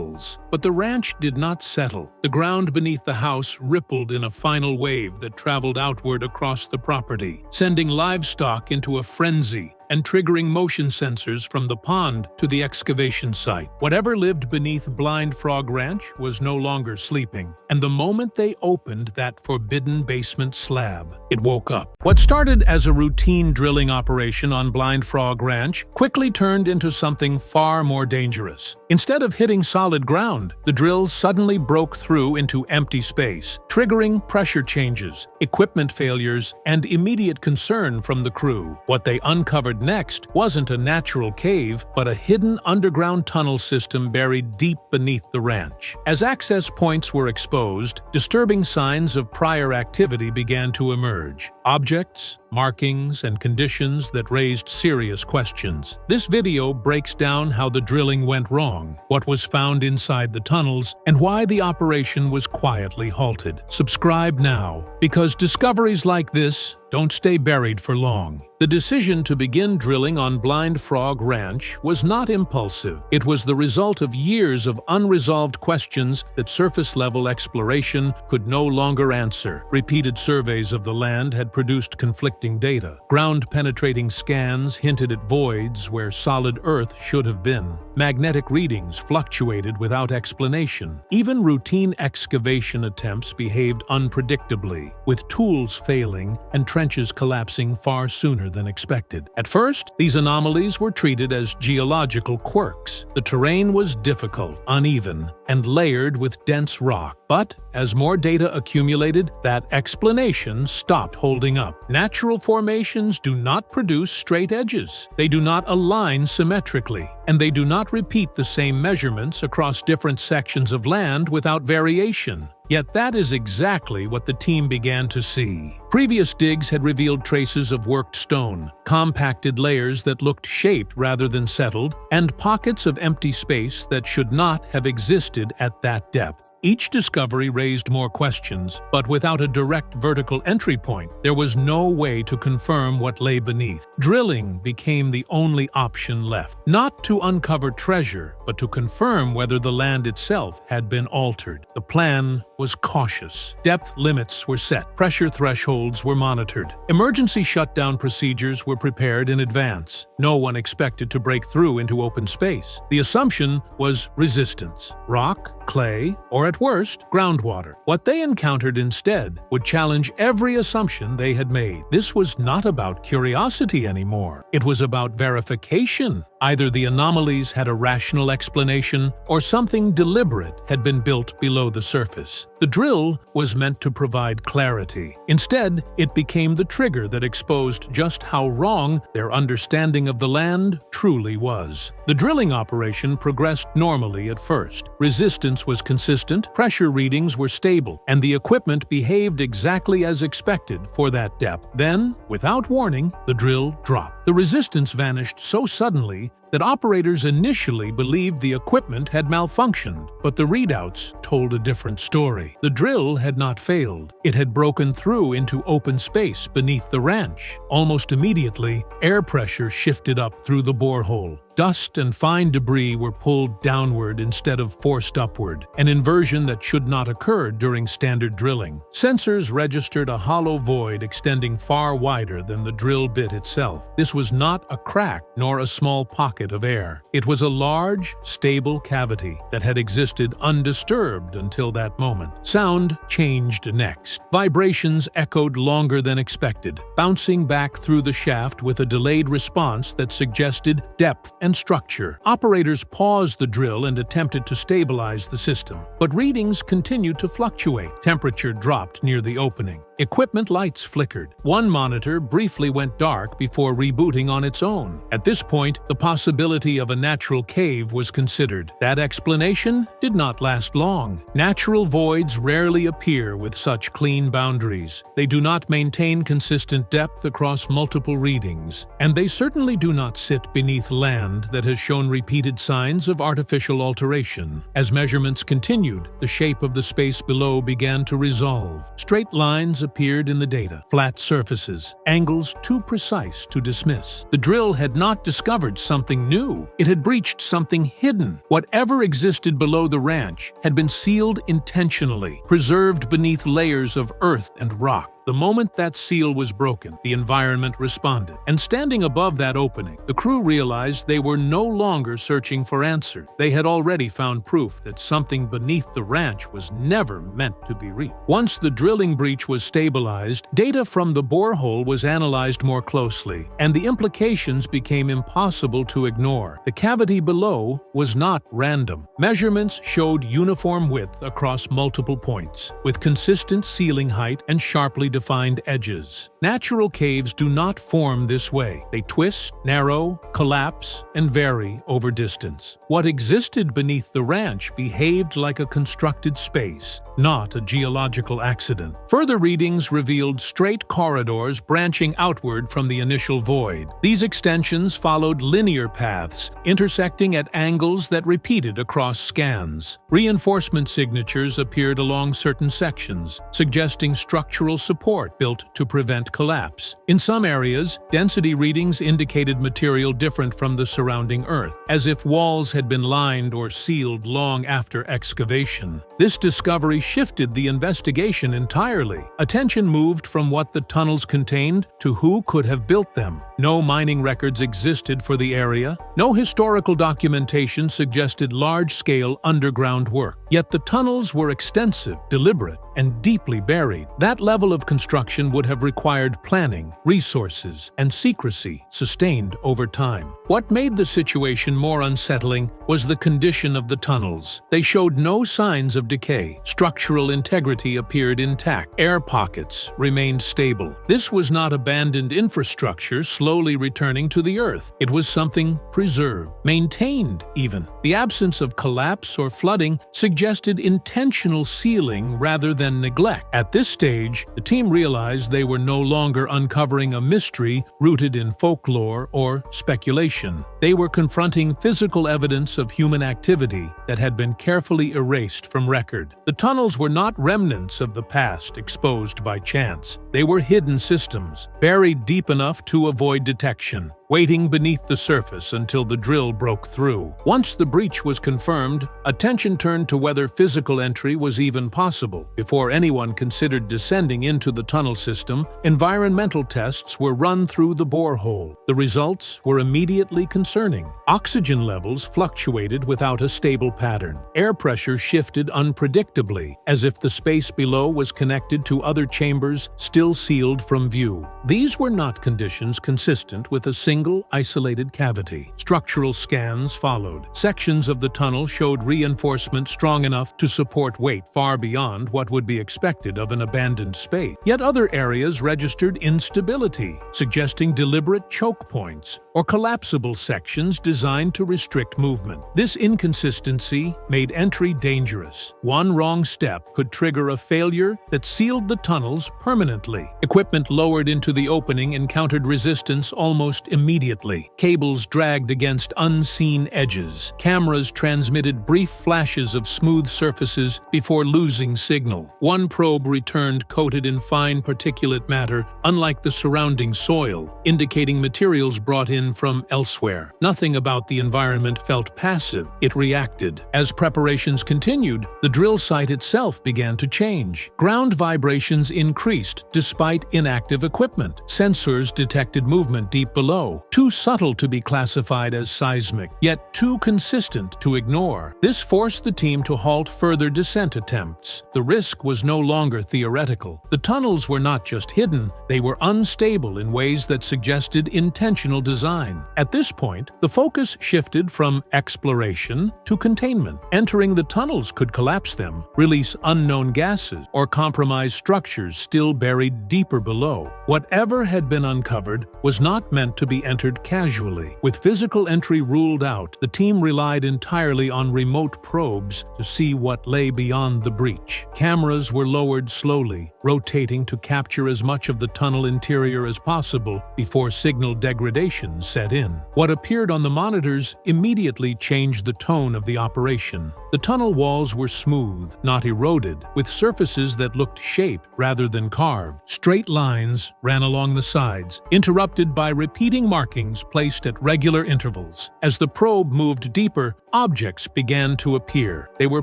But the ranch did not settle. The ground beneath the house rippled in a final wave that traveled outward across the property, sending livestock into a frenzy, and triggering motion sensors from the pond to the excavation site. Whatever lived beneath Blind Frog Ranch was no longer sleeping, and the moment they opened that forbidden basement slab, it woke up. What started as a routine drilling operation on Blind Frog Ranch quickly turned into something far more dangerous. Instead of hitting solid ground, the drill suddenly broke through into empty space, triggering pressure changes, equipment failures, and immediate concern from the crew. What they uncovered next wasn't a natural cave, but a hidden underground tunnel system buried deep beneath the ranch. As access points were exposed, disturbing signs of prior activity began to emerge. Objects, markings, and conditions that raised serious questions. This video breaks down how the drilling went wrong, what was found inside the tunnels, and why the operation was quietly halted. Subscribe now, because discoveries like this don't stay buried for long. The decision to begin drilling on Blind Frog Ranch was not impulsive. It was the result of years of unresolved questions that surface-level exploration could no longer answer. Repeated surveys of the land had produced conflicting data. Ground-penetrating scans hinted at voids where solid earth should have been. Magnetic readings fluctuated without explanation. Even routine excavation attempts behaved unpredictably, with tools failing and trenches collapsing far sooner than expected. At first, these anomalies were treated as geological quirks. The terrain was difficult, uneven, and layered with dense rock. But as more data accumulated, that explanation stopped holding up. Natural formations do not produce straight edges. They do not align symmetrically, and they do not repeat the same measurements across different sections of land without variation. Yet that is exactly what the team began to see. Previous digs had revealed traces of worked stone, compacted layers that looked shaped rather than settled, and pockets of empty space that should not have existed at that depth. Each discovery raised more questions, but without a direct vertical entry point, there was no way to confirm what lay beneath. Drilling became the only option left, not to uncover treasure, but to confirm whether the land itself had been altered. The plan was cautious. Depth limits were set, pressure thresholds were monitored, emergency shutdown procedures were prepared in advance. No one expected to break through into open space. The assumption was resistance: rock, clay, or at worst, groundwater. What they encountered instead would challenge every assumption they had made. This was not about curiosity anymore. It was about verification. Either the anomalies had a rational explanation, or something deliberate had been built below the surface. The drill was meant to provide clarity. Instead, it became the trigger that exposed just how wrong their understanding of the land truly was. The drilling operation progressed normally at first. Resistance was consistent, pressure readings were stable, and the equipment behaved exactly as expected for that depth. Then, without warning, the drill dropped. The resistance vanished so suddenly that operators initially believed the equipment had malfunctioned, but the readouts told a different story. The drill had not failed. It had broken through into open space beneath the ranch. Almost immediately, air pressure shifted up through the borehole. Dust and fine debris were pulled downward instead of forced upward, an inversion that should not occur during standard drilling. Sensors registered a hollow void extending far wider than the drill bit itself. This was not a crack nor a small pocket of air. It was a large, stable cavity that had existed undisturbed until that moment. Sound changed next. Vibrations echoed longer than expected, bouncing back through the shaft with a delayed response that suggested depth and structure. Operators paused the drill and attempted to stabilize the system, but readings continued to fluctuate. Temperature dropped near the opening. Equipment lights flickered. One monitor briefly went dark before rebooting on its own. At this point, the possibility of a natural cave was considered. That explanation did not last long. Natural voids rarely appear with such clean boundaries. They do not maintain consistent depth across multiple readings, and they certainly do not sit beneath land that has shown repeated signs of artificial alteration. As measurements continued, the shape of the space below began to resolve. Straight lines appeared in the data, flat surfaces, angles too precise to dismiss. The drill had not discovered something new. It had breached something hidden. Whatever existed below the ranch had been sealed intentionally, preserved beneath layers of earth and rock. The moment that seal was broken, the environment responded. And standing above that opening, the crew realized they were no longer searching for answers. They had already found proof that something beneath the ranch was never meant to be reached. Once the drilling breach was stabilized, data from the borehole was analyzed more closely, and the implications became impossible to ignore. The cavity below was not random. Measurements showed uniform width across multiple points, with consistent ceiling height and sharply defined edges. Natural caves do not form this way. They twist, narrow, collapse, and vary over distance. What existed beneath the ranch behaved like a constructed space, not a geological accident. Further readings revealed straight corridors branching outward from the initial void. These extensions followed linear paths, intersecting at angles that repeated across scans. Reinforcement signatures appeared along certain sections, suggesting structural support built to prevent collapse. In some areas, density readings indicated material different from the surrounding earth, as if walls had been lined or sealed long after excavation. This discovery shifted the investigation entirely. Attention moved from what the tunnels contained to who could have built them. No mining records existed for the area. No historical documentation suggested large-scale underground work. Yet the tunnels were extensive, deliberate, and deeply buried. That level of construction would have required planning, resources, and secrecy sustained over time. What made the situation more unsettling was the condition of the tunnels. They showed no signs of decay. Structural integrity appeared intact. Air pockets remained stable. This was not abandoned infrastructure slowly returning to the earth. It was something preserved, maintained even. The absence of collapse or flooding suggested intentional sealing rather than neglect. At this stage, the team realized they were no longer uncovering a mystery rooted in folklore or speculation. They were confronting physical evidence of human activity that had been carefully erased from record. The tunnels were not remnants of the past exposed by chance. They were hidden systems, buried deep enough to avoid detection, waiting beneath the surface until the drill broke through. Once the breach was confirmed, attention turned to whether physical entry was even possible. Before anyone considered descending into the tunnel system, environmental tests were run through the borehole. The results were immediately concerning. Oxygen levels fluctuated without a stable pattern. Air pressure shifted unpredictably, as if the space below was connected to other chambers still sealed from view. These were not conditions consistent with a single isolated cavity. Structural scans followed. Sections of the tunnel showed reinforcement strong enough to support weight far beyond what would be expected of an abandoned space. Yet other areas registered instability, suggesting deliberate choke points or collapsible sections designed to restrict movement. This inconsistency made entry dangerous. One wrong step could trigger a failure that sealed the tunnels permanently. Equipment lowered into the opening encountered resistance almost immediately. Cables dragged against unseen edges. Cameras transmitted brief flashes of smooth surfaces before losing signal. One probe returned coated in fine particulate matter, unlike the surrounding soil, indicating materials brought in from elsewhere. Nothing about the environment felt passive. It reacted. As preparations continued, the drill site itself began to change. Ground vibrations increased despite inactive equipment. Sensors detected movement deep below, too subtle to be classified as seismic, yet too consistent to ignore. This forced the team to halt further descent attempts. The risk was no longer theoretical. The tunnels were not just hidden, they were unstable in ways that suggested intentional design. At this point, the focus shifted from exploration to containment. Entering the tunnels could collapse them, release unknown gases, or compromise structures still buried deeper below. Whatever had been uncovered was not meant to be entered casually. With physical entry ruled out, the team relied entirely on remote probes to see what lay beyond the breach. Cameras were lowered slowly, rotating to capture as much of the tunnel interior as possible before signal degradation set in. What appeared on the monitors immediately changed the tone of the operation. The tunnel walls were smooth, not eroded, with surfaces that looked shaped rather than carved. Straight lines ran along the sides, interrupted by repeating markings placed at regular intervals. As the probe moved deeper, objects began to appear. They were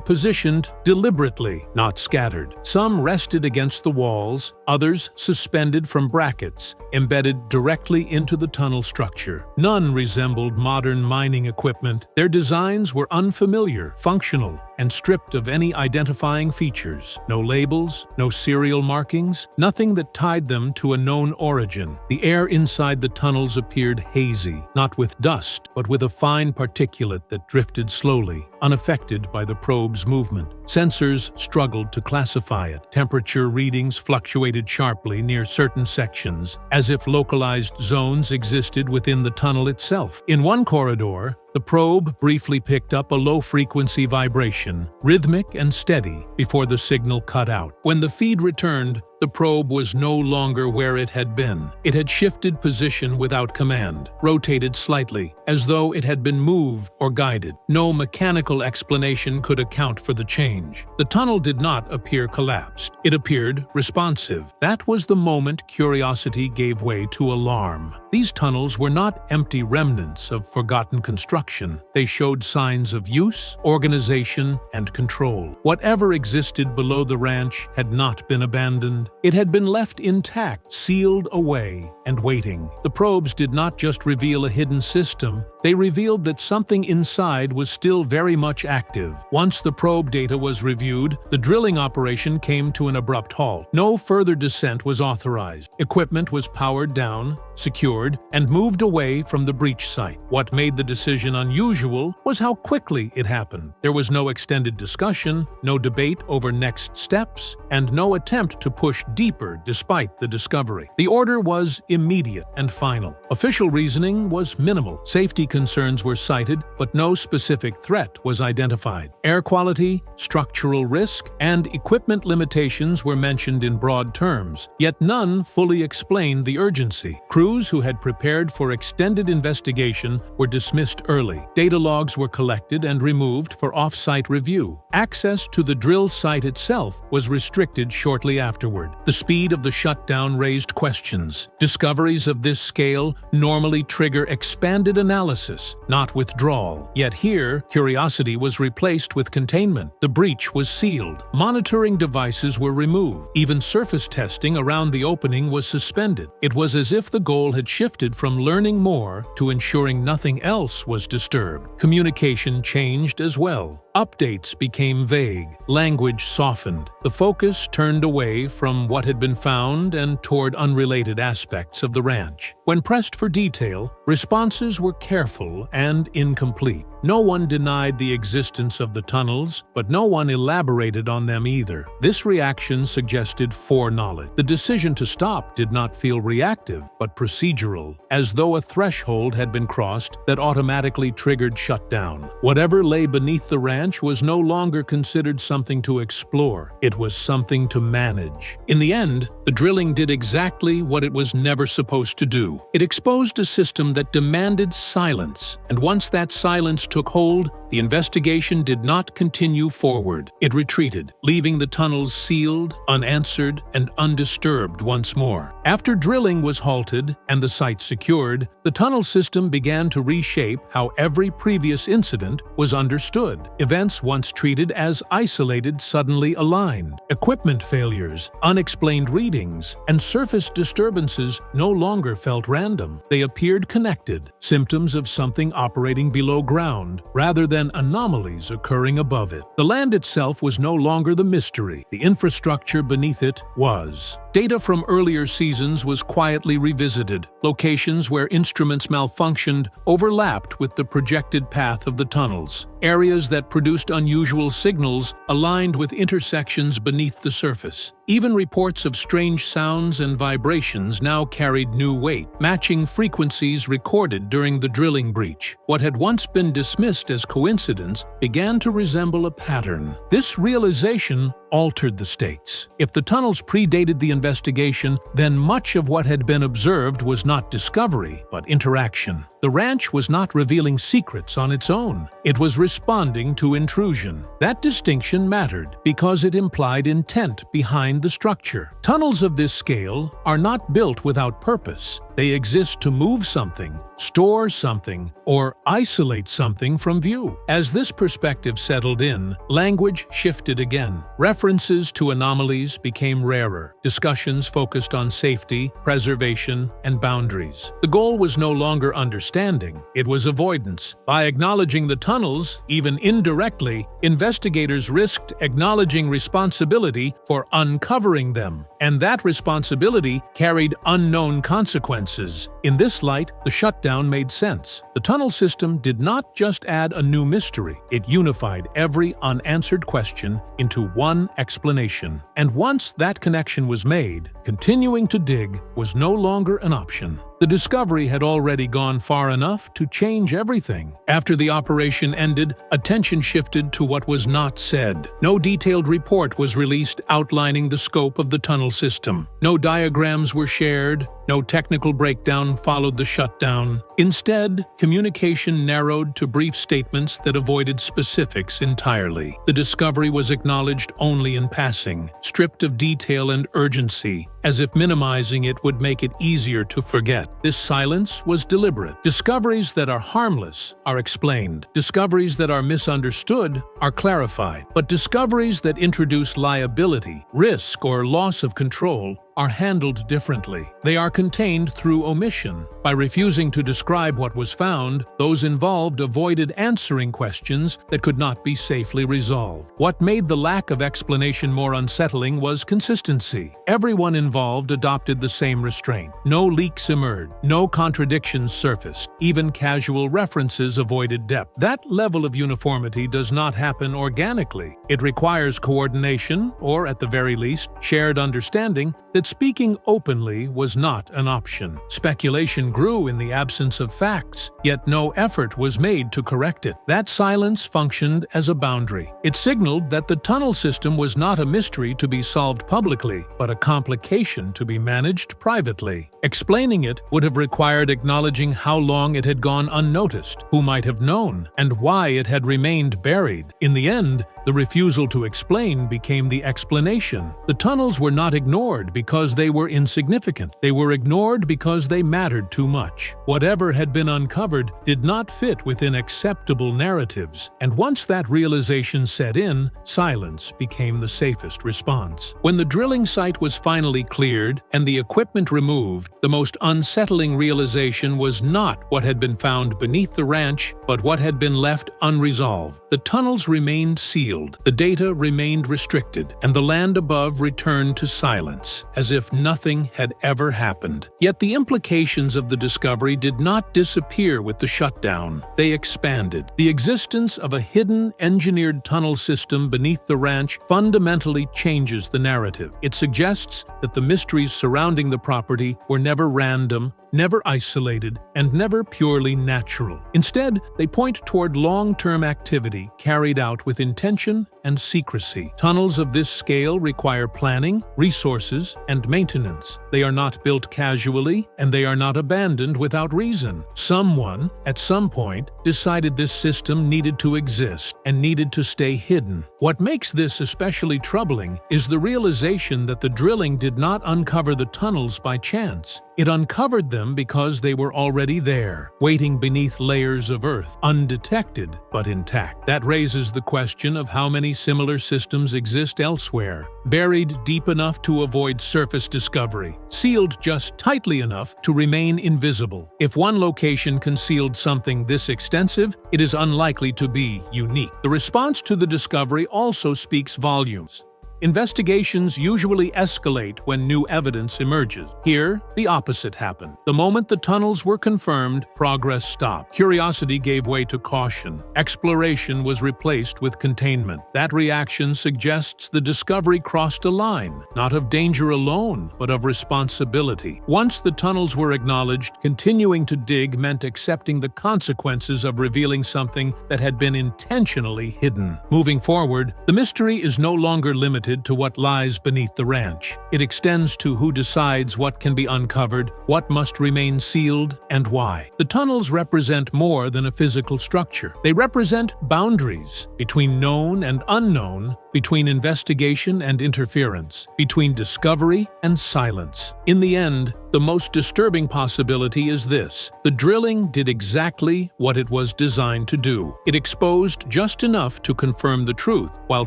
positioned deliberately, not scattered. Some rested against the walls, others suspended from brackets, embedded directly into the tunnel structure. None resembled modern mining equipment. Their designs were unfamiliar, functional, and stripped of any identifying features. No labels, no serial markings, nothing that tied them to a known origin. The air inside the tunnels appeared hazy, not with dust, but with a fine particulate that drifted slowly, unaffected by the probe's movement. Sensors struggled to classify it. Temperature readings fluctuated sharply near certain sections, as if localized zones existed within the tunnel itself. In one corridor, the probe briefly picked up a low-frequency vibration, rhythmic and steady, before the signal cut out. When the feed returned, the probe was no longer where it had been. It had shifted position without command, rotated slightly, as though it had been moved or guided. No mechanical explanation could account for the change. The tunnel did not appear collapsed. It appeared responsive. That was the moment curiosity gave way to alarm. These tunnels were not empty remnants of forgotten construction. They showed signs of use, organization, and control. Whatever existed below the ranch had not been abandoned. It had been left intact, sealed away, and waiting. The probes did not just reveal a hidden system, they revealed that something inside was still very much active. Once the probe data was reviewed, the drilling operation came to an abrupt halt. No further descent was authorized. Equipment was powered down, secured, and moved away from the breach site. What made the decision unusual was how quickly it happened. There was no extended discussion, no debate over next steps, and no attempt to push deeper despite the discovery. The order was immediate and final. Official reasoning was minimal. Safety concerns were cited, but no specific threat was identified. Air quality, structural risk, and equipment limitations were mentioned in broad terms, yet none fully explained the urgency. Crews who had prepared for extended investigation were dismissed early. Data logs were collected and removed for off-site review. Access to the drill site itself was restricted shortly afterward. The speed of the shutdown raised questions. Discoveries of this scale normally trigger expanded analysis, not withdrawal. Yet here, curiosity was replaced with containment. The breach was sealed. Monitoring devices were removed. Even surface testing around the opening was suspended. It was as if the goal had shifted from learning more to ensuring nothing else was disturbed. Communication changed as well. Updates became vague, language softened. The focus turned away from what had been found and toward unrelated aspects of the ranch. When pressed for detail, responses were careful and incomplete. No one denied the existence of the tunnels, but no one elaborated on them either. This reaction suggested foreknowledge. The decision to stop did not feel reactive, but procedural, as though a threshold had been crossed that automatically triggered shutdown. Whatever lay beneath the ranch was no longer considered something to explore. It was something to manage. In the end, the drilling did exactly what it was never supposed to do. It exposed a system that demanded silence, and once that silence took hold, the investigation did not continue forward. It retreated, leaving the tunnels sealed, unanswered, and undisturbed once more. After drilling was halted and the site secured, the tunnel system began to reshape how every previous incident was understood. Events once treated as isolated suddenly aligned. Equipment failures, unexplained readings, and surface disturbances no longer felt random. They appeared connected, symptoms of something operating below ground, rather than anomalies occurring above it. The land itself was no longer the mystery. The infrastructure beneath it was. Data from earlier seasons was quietly revisited. Locations where instruments malfunctioned overlapped with the projected path of the tunnels. Areas that produced unusual signals aligned with intersections beneath the surface. Even reports of strange sounds and vibrations now carried new weight, matching frequencies recorded during the drilling breach. What had once been dismissed as coincidence began to resemble a pattern. This realization altered the stakes. If the tunnels predated the investigation, then much of what had been observed was not discovery, but interaction. The ranch was not revealing secrets on its own. It was responding to intrusion. That distinction mattered because it implied intent behind the structure. Tunnels of this scale are not built without purpose. They exist to move something, store something, or isolate something from view. As this perspective settled in, language shifted again. References to anomalies became rarer. Discussions focused on safety, preservation, and boundaries. The goal was no longer understanding, it was avoidance. By acknowledging the tunnels, even indirectly, investigators risked acknowledging responsibility for uncovering them. And that responsibility carried unknown consequences. In this light, the shutdown made sense. The tunnel system did not just add a new mystery, it unified every unanswered question into one explanation. And once that connection was made, continuing to dig was no longer an option. The discovery had already gone far enough to change everything. After the operation ended, attention shifted to what was not said. No detailed report was released outlining the scope of the tunnel system. No diagrams were shared. No technical breakdown followed the shutdown. Instead, communication narrowed to brief statements that avoided specifics entirely. The discovery was acknowledged only in passing, stripped of detail and urgency, as if minimizing it would make it easier to forget. This silence was deliberate. Discoveries that are harmless are explained. Discoveries that are misunderstood are clarified. But discoveries that introduce liability, risk, or loss of control are handled differently. They are contained through omission. By refusing to describe what was found, those involved avoided answering questions that could not be safely resolved. What made the lack of explanation more unsettling was consistency. Everyone involved adopted the same restraint. No leaks emerged. No contradictions surfaced. Even casual references avoided depth. That level of uniformity does not happen organically. It requires coordination, or at the very least, shared understanding that speaking openly was not an option. Speculation grew in the absence of facts, yet no effort was made to correct it. That silence functioned as a boundary. It signaled that the tunnel system was not a mystery to be solved publicly, but a complication to be managed privately. Explaining it would have required acknowledging how long it had gone unnoticed, who might have known, and why it had remained buried. In the end, the refusal to explain became the explanation. The tunnels were not ignored because they were insignificant. They were ignored because they mattered too much. Whatever had been uncovered did not fit within acceptable narratives, and once that realization set in, silence became the safest response. When the drilling site was finally cleared and the equipment removed, the most unsettling realization was not what had been found beneath the ranch, but what had been left unresolved. The tunnels remained sealed. The data remained restricted, and the land above returned to silence, as if nothing had ever happened. Yet the implications of the discovery did not disappear with the shutdown. They expanded. The existence of a hidden, engineered tunnel system beneath the ranch fundamentally changes the narrative. It suggests that the mysteries surrounding the property were never random, never isolated, and never purely natural. Instead, they point toward long-term activity carried out with intention and secrecy. Tunnels of this scale require planning, resources, and maintenance. They are not built casually, and they are not abandoned without reason. Someone, at some point, decided this system needed to exist and needed to stay hidden. What makes this especially troubling is the realization that the drilling did not uncover the tunnels by chance. It uncovered them because they were already there, waiting beneath layers of earth, undetected but intact. That raises the question of how many similar systems exist elsewhere, buried deep enough to avoid surface discovery, sealed just tightly enough to remain invisible. If one location concealed something this extensive, it is unlikely to be unique. The response to the discovery also speaks volumes. Investigations usually escalate when new evidence emerges. Here, the opposite happened. The moment the tunnels were confirmed, progress stopped. Curiosity gave way to caution. Exploration was replaced with containment. That reaction suggests the discovery crossed a line, not of danger alone, but of responsibility. Once the tunnels were acknowledged, continuing to dig meant accepting the consequences of revealing something that had been intentionally hidden. Moving forward, the mystery is no longer limited limited to what lies beneath the ranch. It extends to who decides what can be uncovered, what must remain sealed, and why. The tunnels represent more than a physical structure. They represent boundaries between known and unknown, between investigation and interference, between discovery and silence. In the end, the most disturbing possibility is this: the drilling did exactly what it was designed to do. It exposed just enough to confirm the truth, while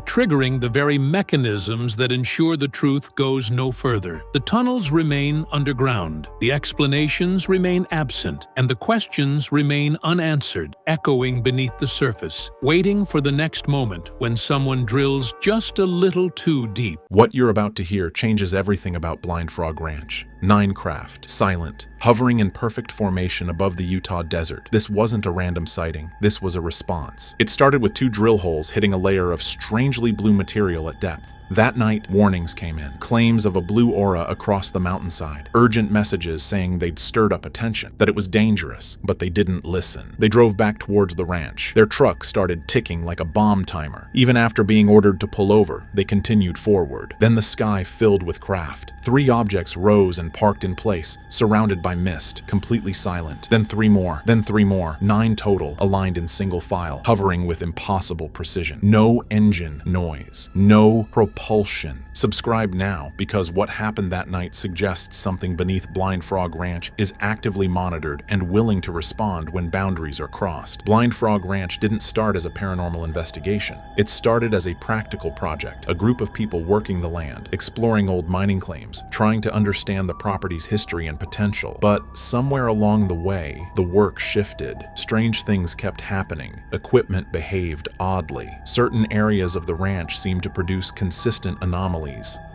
triggering the very mechanisms that ensure the truth goes no further. The tunnels remain underground, the explanations remain absent, and the questions remain unanswered, echoing beneath the surface, waiting for the next moment when someone drills just a little too deep. What you're about to hear changes everything about Blind Frog Ranch. Ninecraft, silent, hovering in perfect formation above the Utah desert. This wasn't a random sighting, this was a response. It started with 2 drill holes hitting a layer of strangely blue material at depth. That night, warnings came in, claims of a blue aura across the mountainside, urgent messages saying they'd stirred up attention, that it was dangerous, but they didn't listen. They drove back towards the ranch. Their truck started ticking like a bomb timer. Even after being ordered to pull over, they continued forward. Then the sky filled with craft. 3 objects rose and parked in place, surrounded by mist, completely silent. Then 3 more, then 3 more, 9 total, aligned in single file, hovering with impossible precision. No engine noise, no propulsion. Subscribe now, because what happened that night suggests something beneath Blind Frog Ranch is actively monitored and willing to respond when boundaries are crossed. Blind Frog Ranch didn't start as a paranormal investigation. It started as a practical project, a group of people working the land, exploring old mining claims, trying to understand the property's history and potential. But somewhere along the way, the work shifted. Strange things kept happening. Equipment behaved oddly. Certain areas of the ranch seemed to produce consistent anomalies.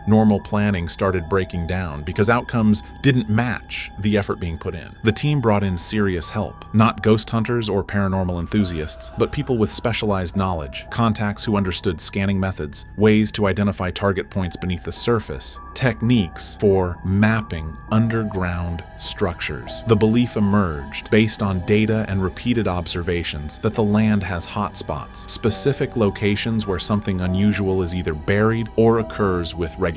Normal planning started breaking down because outcomes didn't match the effort being put in. The team brought in serious help, not ghost hunters or paranormal enthusiasts, but people with specialized knowledge, contacts who understood scanning methods, ways to identify target points beneath the surface, techniques for mapping underground structures. The belief emerged, based on data and repeated observations, that the land has hotspots, specific locations where something unusual is either buried or occurs with regularity.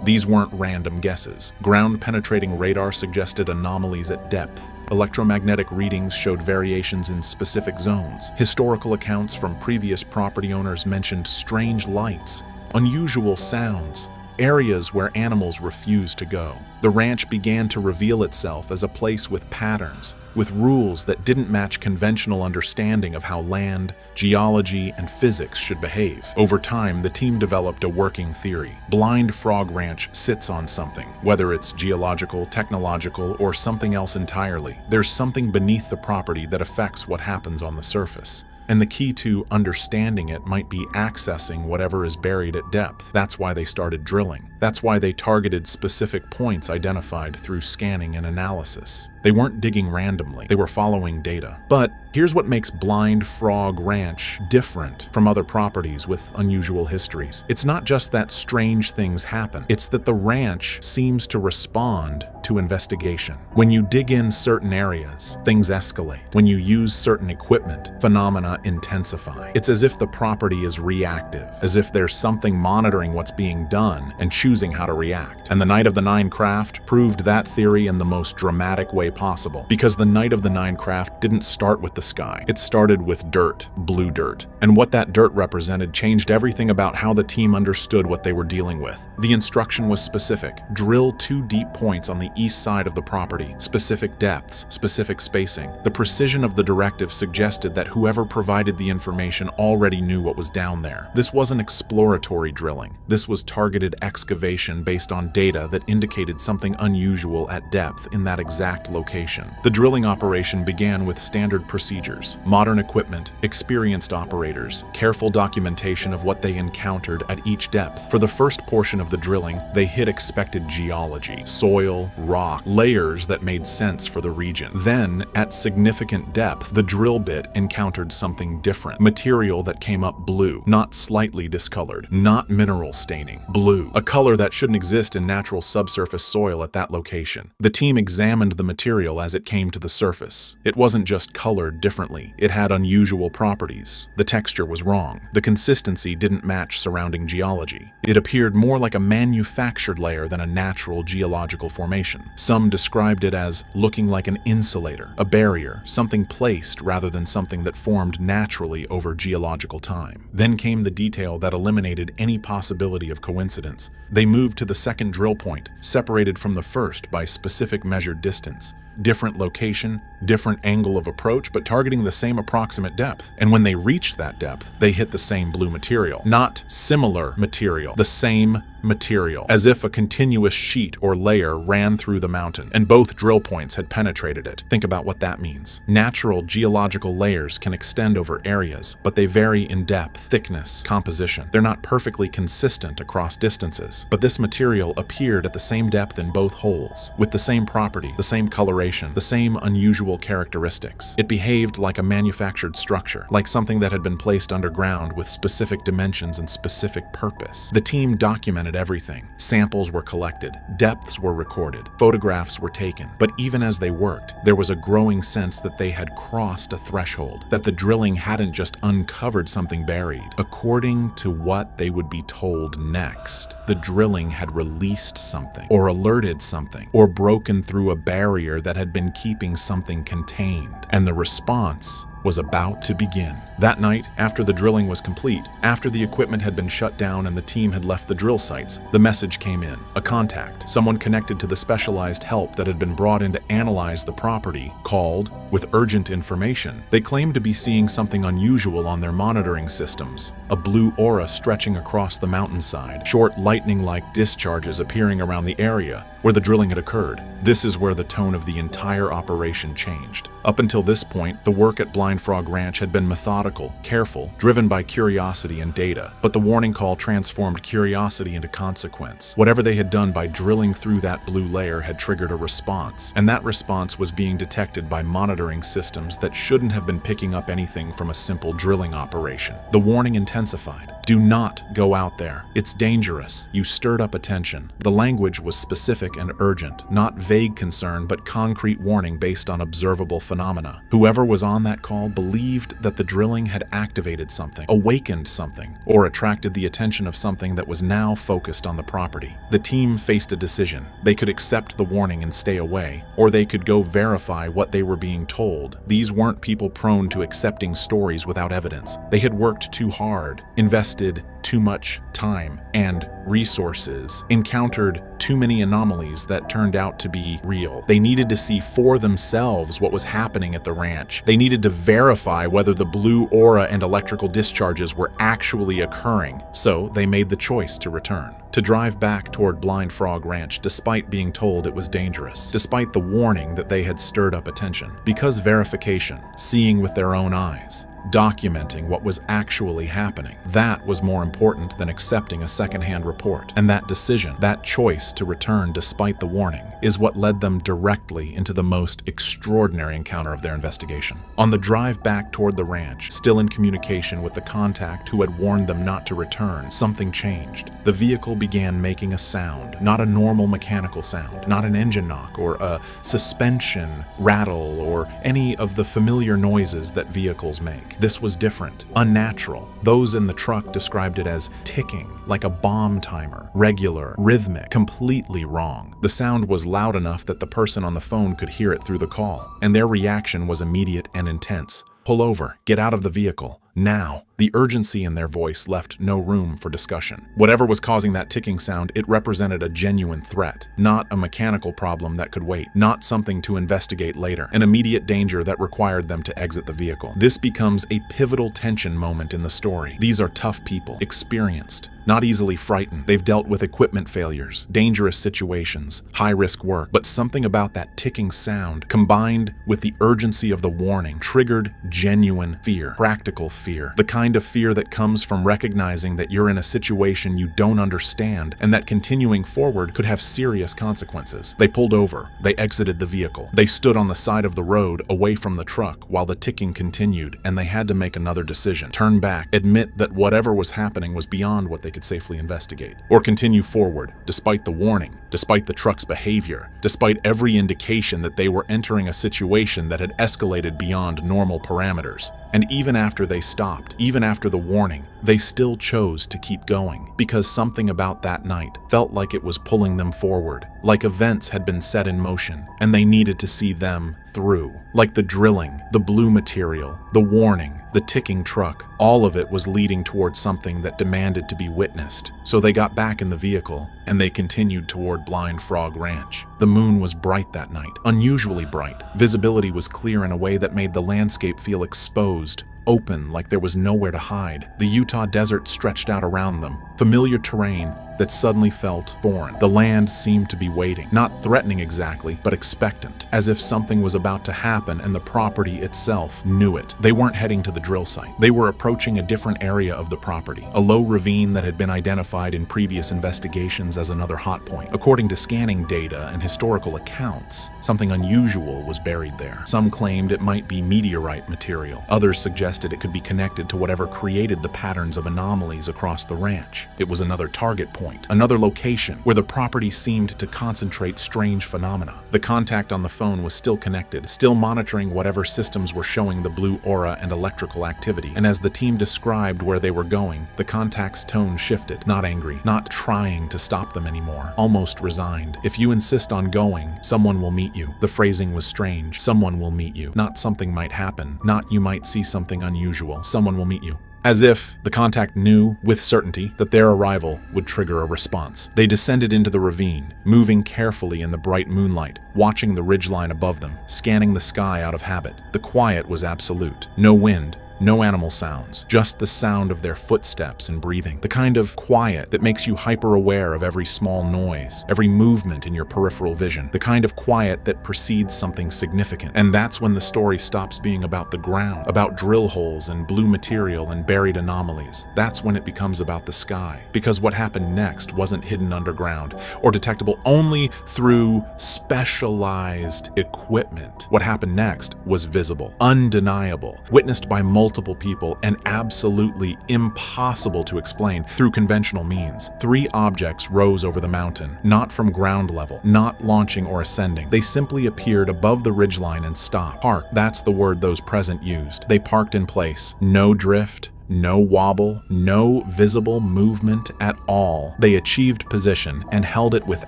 These weren't random guesses. Ground-penetrating radar suggested anomalies at depth. Electromagnetic readings showed variations in specific zones. Historical accounts from previous property owners mentioned strange lights, unusual sounds, areas where animals refused to go. The ranch began to reveal itself as a place with patterns, with rules that didn't match conventional understanding of how land, geology, and physics should behave. Over time, the team developed a working theory. Blind Frog Ranch sits on something, whether it's geological, technological, or something else entirely. There's something beneath the property that affects what happens on the surface. And the key to understanding it might be accessing whatever is buried at depth. That's why they started drilling. That's why they targeted specific points identified through scanning and analysis. They weren't digging randomly, they were following data. But here's what makes Blind Frog Ranch different from other properties with unusual histories. It's not just that strange things happen, it's that the ranch seems to respond to investigation. When you dig in certain areas, things escalate. When you use certain equipment, phenomena intensify. It's as if the property is reactive, as if there's something monitoring what's being done and choosing how to react. And the Night of the Nine Craft proved that theory in the most dramatic way possible, because the Night of the Nine Craft didn't start with the sky. It started with dirt, blue dirt. And what that dirt represented changed everything about how the team understood what they were dealing with. The instruction was specific. Drill 2 deep points on the east side of the property, specific depths, specific spacing. The precision of the directive suggested that whoever provided the information already knew what was down there. This wasn't exploratory drilling. This was targeted excavation based on data that indicated something unusual at depth in that exact location. The drilling operation began with standard procedures, modern equipment, experienced operators, careful documentation of what they encountered at each depth. For the first portion of the drilling, they hit expected geology, soil, rock, layers that made sense for the region. Then, at significant depth, the drill bit encountered something different. Material that came up blue, not slightly discolored, not mineral staining, blue. A color color that shouldn't exist in natural subsurface soil at that location. The team examined the material as it came to the surface. It wasn't just colored differently, it had unusual properties. The texture was wrong. The consistency didn't match surrounding geology. It appeared more like a manufactured layer than a natural geological formation. Some described it as looking like an insulator, a barrier, something placed rather than something that formed naturally over geological time. Then came the detail that eliminated any possibility of coincidence. They moved to the second drill point, separated from the first by specific measured distance. Different location, different angle of approach, but targeting the same approximate depth. And when they reached that depth, they hit the same blue material. Not similar material, the same material, as if a continuous sheet or layer ran through the mountain, and both drill points had penetrated it. Think about what that means. Natural geological layers can extend over areas, but they vary in depth, thickness, composition. They're not perfectly consistent across distances, but this material appeared at the same depth in both holes, with the same property, the same coloration, the same unusual characteristics. It behaved like a manufactured structure, like something that had been placed underground with specific dimensions and specific purpose. The team documented everything. Samples were collected, depths were recorded, photographs were taken. But even as they worked, there was a growing sense that they had crossed a threshold, that the drilling hadn't just uncovered something buried. According to what they would be told next, the drilling had released something, or alerted something, or broken through a barrier that had been keeping something contained. And the response was about to begin. That night, after the drilling was complete, after the equipment had been shut down and the team had left the drill sites, the message came in. A contact, someone connected to the specialized help that had been brought in to analyze the property, called with urgent information. They claimed to be seeing something unusual on their monitoring systems. A blue aura stretching across the mountainside, short lightning-like discharges appearing around the area where the drilling had occurred. This is where the tone of the entire operation changed. Up until this point, the work at Blind Frog Ranch had been methodical, careful, driven by curiosity and data. But the warning call transformed curiosity into consequence. Whatever they had done by drilling through that blue layer had triggered a response, and that response was being detected by monitoring systems that shouldn't have been picking up anything from a simple drilling operation. The warning intensified. Do not go out there. It's dangerous. You stirred up attention. The language was specific and urgent, not vague concern, but concrete warning based on observable phenomena. Whoever was on that call believed that the drilling had activated something, awakened something, or attracted the attention of something that was now focused on the property. The team faced a decision. They could accept the warning and stay away, or they could go verify what they were being told. These weren't people prone to accepting stories without evidence. They had worked too hard, invested too much time and resources, encountered too many anomalies that turned out to be real. They needed to see for themselves what was happening at the ranch. They needed to verify whether the blue aura and electrical discharges were actually occurring. So they made the choice to return, to drive back toward Blind Frog Ranch despite being told it was dangerous, despite the warning that they had stirred up attention. Because verification, seeing with their own eyes, documenting what was actually happening, that was more important than accepting a secondhand report. And that decision, that choice to return despite the warning, is what led them directly into the most extraordinary encounter of their investigation. On the drive back toward the ranch, still in communication with the contact who had warned them not to return, something changed. The vehicle began making a sound, not a normal mechanical sound, not an engine knock or a suspension rattle or any of the familiar noises that vehicles make. This was different, unnatural. Those in the truck described it as ticking, like a bomb timer, regular, rhythmic, completely wrong. The sound was loud enough that the person on the phone could hear it through the call, and their reaction was immediate and intense. Pull over, get out of the vehicle, now. The urgency in their voice left no room for discussion. Whatever was causing that ticking sound, it represented a genuine threat, not a mechanical problem that could wait, not something to investigate later, an immediate danger that required them to exit the vehicle. This becomes a pivotal tension moment in the story. These are tough people, experienced, not easily frightened. They've dealt with equipment failures, dangerous situations, high-risk work, but something about that ticking sound, combined with the urgency of the warning, triggered genuine fear, practical fear. fear. The kind of fear that comes from recognizing that you're in a situation you don't understand and that continuing forward could have serious consequences. They pulled over. They exited the vehicle. They stood on the side of the road away from the truck while the ticking continued, and they had to make another decision. Turn back, admit that whatever was happening was beyond what they could safely investigate, or continue forward, despite the warning, despite the truck's behavior, despite every indication that they were entering a situation that had escalated beyond normal parameters. And even after they stopped, even after the warning, they still chose to keep going, because something about that night felt like it was pulling them forward, like events had been set in motion, and they needed to see them through. Like the drilling, the blue material, the warning, the ticking truck, all of it was leading towards something that demanded to be witnessed. So they got back in the vehicle, and they continued toward Blind Frog Ranch. The moon was bright that night, unusually bright. Visibility was clear in a way that made the landscape feel exposed, open, like there was nowhere to hide. The Utah desert stretched out around them, familiar terrain that suddenly felt foreign. The land seemed to be waiting, not threatening exactly, but expectant, as if something was about to happen and the property itself knew it. They weren't heading to the drill site. They were approaching a different area of the property, a low ravine that had been identified in previous investigations as another hotpoint. According to scanning data and historical accounts, something unusual was buried there. Some claimed it might be meteorite material. Others suggested it could be connected to whatever created the patterns of anomalies across the ranch. It was another target point, another location where the property seemed to concentrate strange phenomena. The contact on the phone was still connected, still monitoring whatever systems were showing the blue aura and electrical activity. And as the team described where they were going, the contact's tone shifted. Not angry, not trying to stop them anymore, almost resigned. If you insist on going, someone will meet you. The phrasing was strange. Someone will meet you. Not something might happen. Not you might see something unusual. Someone will meet you. As if the contact knew with certainty that their arrival would trigger a response. They descended into the ravine, moving carefully in the bright moonlight, watching the ridgeline above them, scanning the sky out of habit. The quiet was absolute. No wind, no animal sounds, just the sound of their footsteps and breathing. The kind of quiet that makes you hyper-aware of every small noise, every movement in your peripheral vision. The kind of quiet that precedes something significant. And that's when the story stops being about the ground, about drill holes and blue material and buried anomalies. That's when it becomes about the sky. Because what happened next wasn't hidden underground or detectable only through specialized equipment. What happened next was visible, undeniable, witnessed by multiple people, and absolutely impossible to explain through conventional means. 3 objects rose over the mountain, not from ground level, not launching or ascending. They simply appeared above the ridgeline and stopped. Park, that's the word those present used. They parked in place. No drift, no wobble, no visible movement at all. They achieved position and held it with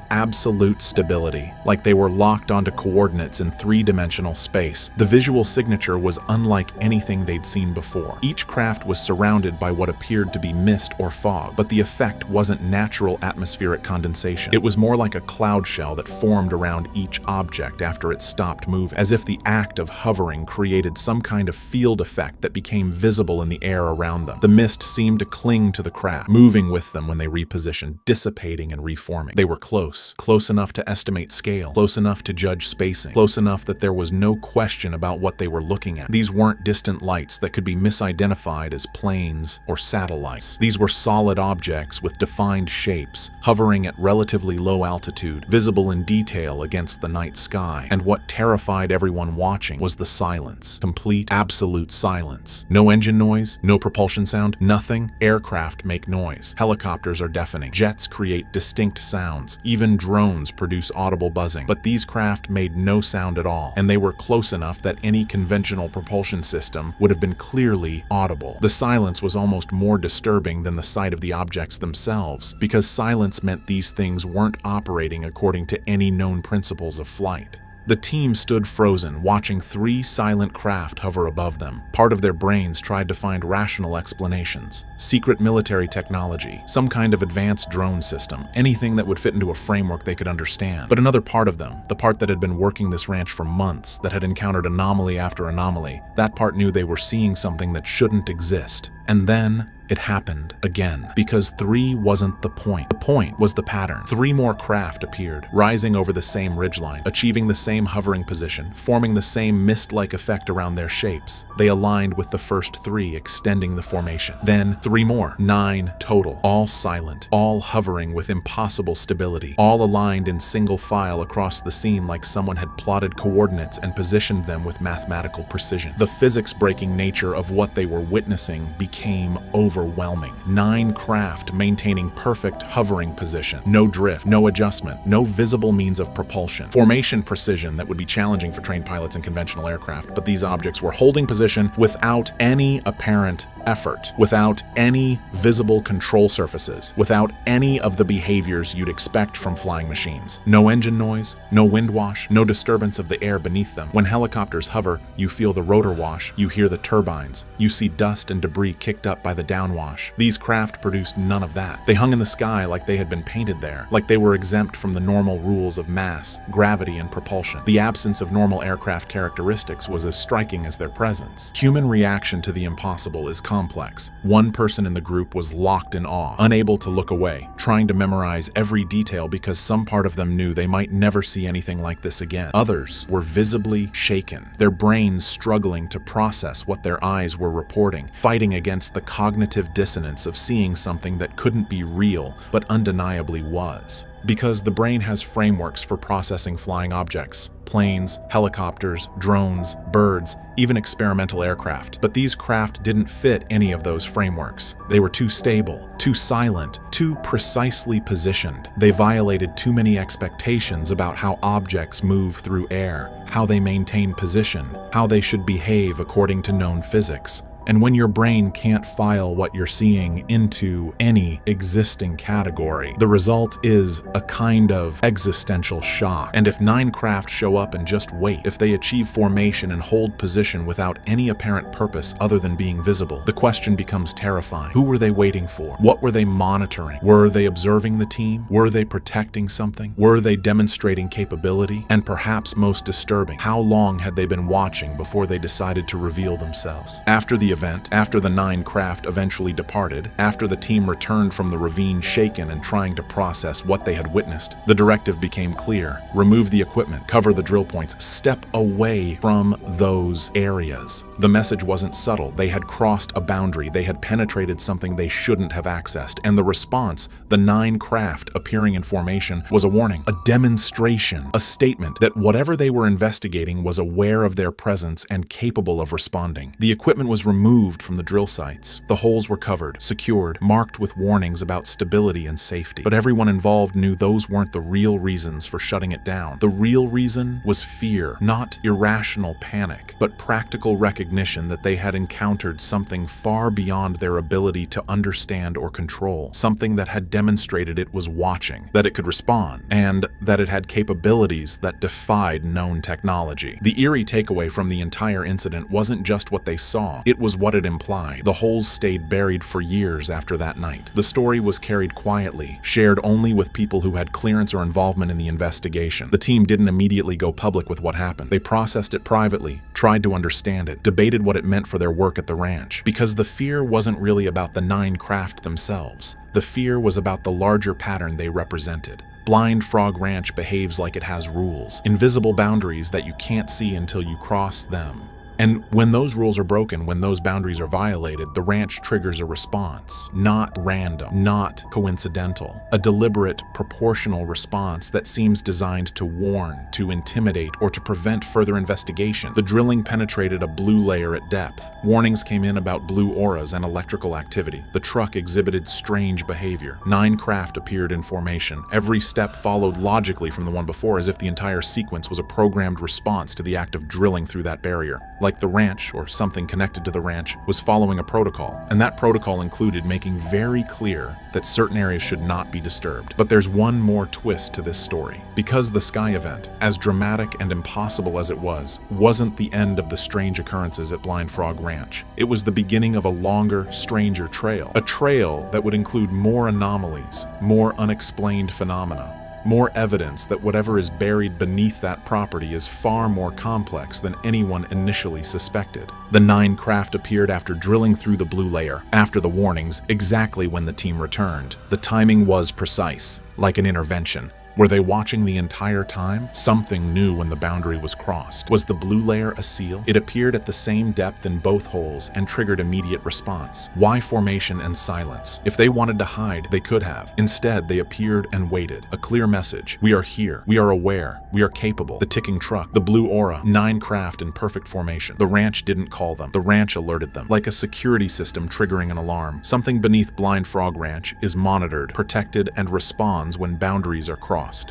absolute stability, like they were locked onto coordinates in 3-dimensional space. The visual signature was unlike anything they'd seen before. Each craft was surrounded by what appeared to be mist or fog, but the effect wasn't natural atmospheric condensation. It was more like a cloud shell that formed around each object after it stopped moving, as if the act of hovering created some kind of field effect that became visible in the air around them. The mist seemed to cling to the craft, moving with them when they repositioned, dissipating and reforming. They were close enough to estimate scale, close enough to judge spacing, close enough that there was no question about what they were looking at. These weren't distant lights that could be misidentified as planes or satellites. These were solid objects with defined shapes, hovering at relatively low altitude, visible in detail against the night sky. And what terrified everyone watching was the silence. Complete, absolute silence. No engine noise, no propulsion sound, nothing. Aircraft make noise. Helicopters are deafening. Jets create distinct sounds. Even drones produce audible buzzing. But these craft made no sound at all, and they were close enough that any conventional propulsion system would have been clearly audible. The silence was almost more disturbing than the sight of the objects themselves, because silence meant these things weren't operating according to any known principles of flight. The team stood frozen, watching 3 silent craft hover above them. Part of their brains tried to find rational explanations. Secret military technology, some kind of advanced drone system, anything that would fit into a framework they could understand. But another part of them, the part that had been working this ranch for months, that had encountered anomaly after anomaly, that part knew they were seeing something that shouldn't exist. And then it happened again. Because 3 wasn't the point. The point was the pattern. 3 more craft appeared, rising over the same ridgeline, achieving the same hovering position, forming the same mist-like effect around their shapes. They aligned with the first 3, extending the formation. Then 3 more, 9 total, all silent, all hovering with impossible stability, all aligned in single file across the scene like someone had plotted coordinates and positioned them with mathematical precision. The physics-breaking nature of what they were witnessing became overwhelming. 9 craft maintaining perfect hovering position, no drift, no adjustment, no visible means of propulsion. Formation precision that would be challenging for trained pilots in conventional aircraft, but these objects were holding position without any apparent effort, without any visible control surfaces, without any of the behaviors you'd expect from flying machines. No engine noise, no wind wash, no disturbance of the air beneath them. When helicopters hover, you feel the rotor wash, you hear the turbines, you see dust and debris kicked up by the downwash. These craft produced none of that. They hung in the sky like they had been painted there, like they were exempt from the normal rules of mass, gravity, and propulsion. The absence of normal aircraft characteristics was as striking as their presence. Human reaction to the impossible is complex. One person in the group was locked in awe, unable to look away, trying to memorize every detail because some part of them knew they might never see anything like this again. Others were visibly shaken, their brains struggling to process what their eyes were reporting, fighting against the cognitive dissonance of seeing something that couldn't be real but undeniably was. Because the brain has frameworks for processing flying objects, planes, helicopters, drones, birds, even experimental aircraft. But these craft didn't fit any of those frameworks. They were too stable, too silent, too precisely positioned. They violated too many expectations about how objects move through air, how they maintain position, how they should behave according to known physics. And when your brain can't file what you're seeing into any existing category, the result is a kind of existential shock. And if 9 craft show up and just wait, if they achieve formation and hold position without any apparent purpose other than being visible, the question becomes terrifying. Who were they waiting for? What were they monitoring? Were they observing the team? Were they protecting something? Were they demonstrating capability? And perhaps most disturbing, how long had they been watching before they decided to reveal themselves? After the event, after the 9 craft eventually departed, after the team returned from the ravine shaken and trying to process what they had witnessed, the directive became clear. Remove the equipment, cover the drill points, step away from those areas. The message wasn't subtle. They had crossed a boundary. They had penetrated something they shouldn't have accessed. And the response, the 9 craft appearing in formation, was a warning, a demonstration, a statement that whatever they were investigating was aware of their presence and capable of responding. The equipment was removed from the drill sites. The holes were covered, secured, marked with warnings about stability and safety. But everyone involved knew those weren't the real reasons for shutting it down. The real reason was fear, not irrational panic, but practical recognition that they had encountered something far beyond their ability to understand or control, something that had demonstrated it was watching, that it could respond, and that it had capabilities that defied known technology. The eerie takeaway from the entire incident wasn't just what they saw, it was what it implied. The holes stayed buried for years after that night. The story was carried quietly, shared only with people who had clearance or involvement in the investigation. The team didn't immediately go public with what happened. They processed it privately, tried to understand it, debated what it meant for their work at the ranch. Because the fear wasn't really about the 9 craft themselves. The fear was about the larger pattern they represented. Blind Frog Ranch behaves like it has rules, invisible boundaries that you can't see until you cross them. And when those rules are broken, when those boundaries are violated, the ranch triggers a response. Not random, not coincidental. A deliberate, proportional response that seems designed to warn, to intimidate, or to prevent further investigation. The drilling penetrated a blue layer at depth. Warnings came in about blue auras and electrical activity. The truck exhibited strange behavior. 9 craft appeared in formation. Every step followed logically from the one before, as if the entire sequence was a programmed response to the act of drilling through that barrier. Like the ranch, or something connected to the ranch, was following a protocol, and that protocol included making very clear that certain areas should not be disturbed. But there's one more twist to this story. Because the Sky event, as dramatic and impossible as it was, wasn't the end of the strange occurrences at Blind Frog Ranch. It was the beginning of a longer, stranger trail. A trail that would include more anomalies, more unexplained phenomena, More evidence that whatever is buried beneath that property is far more complex than anyone initially suspected. The 9 craft appeared after drilling through the blue layer, after the warnings, exactly when the team returned. The timing was precise, like an intervention. Were they watching the entire time? Something knew when the boundary was crossed. Was the blue layer a seal? It appeared at the same depth in both holes and triggered immediate response. Why formation and silence? If they wanted to hide, they could have. Instead, they appeared and waited. A clear message. We are here. We are aware. We are capable. The ticking truck. The blue aura. 9 craft in perfect formation. The ranch didn't call them. The ranch alerted them. Like a security system triggering an alarm. Something beneath Blind Frog Ranch is monitored, protected, and responds when boundaries are crossed.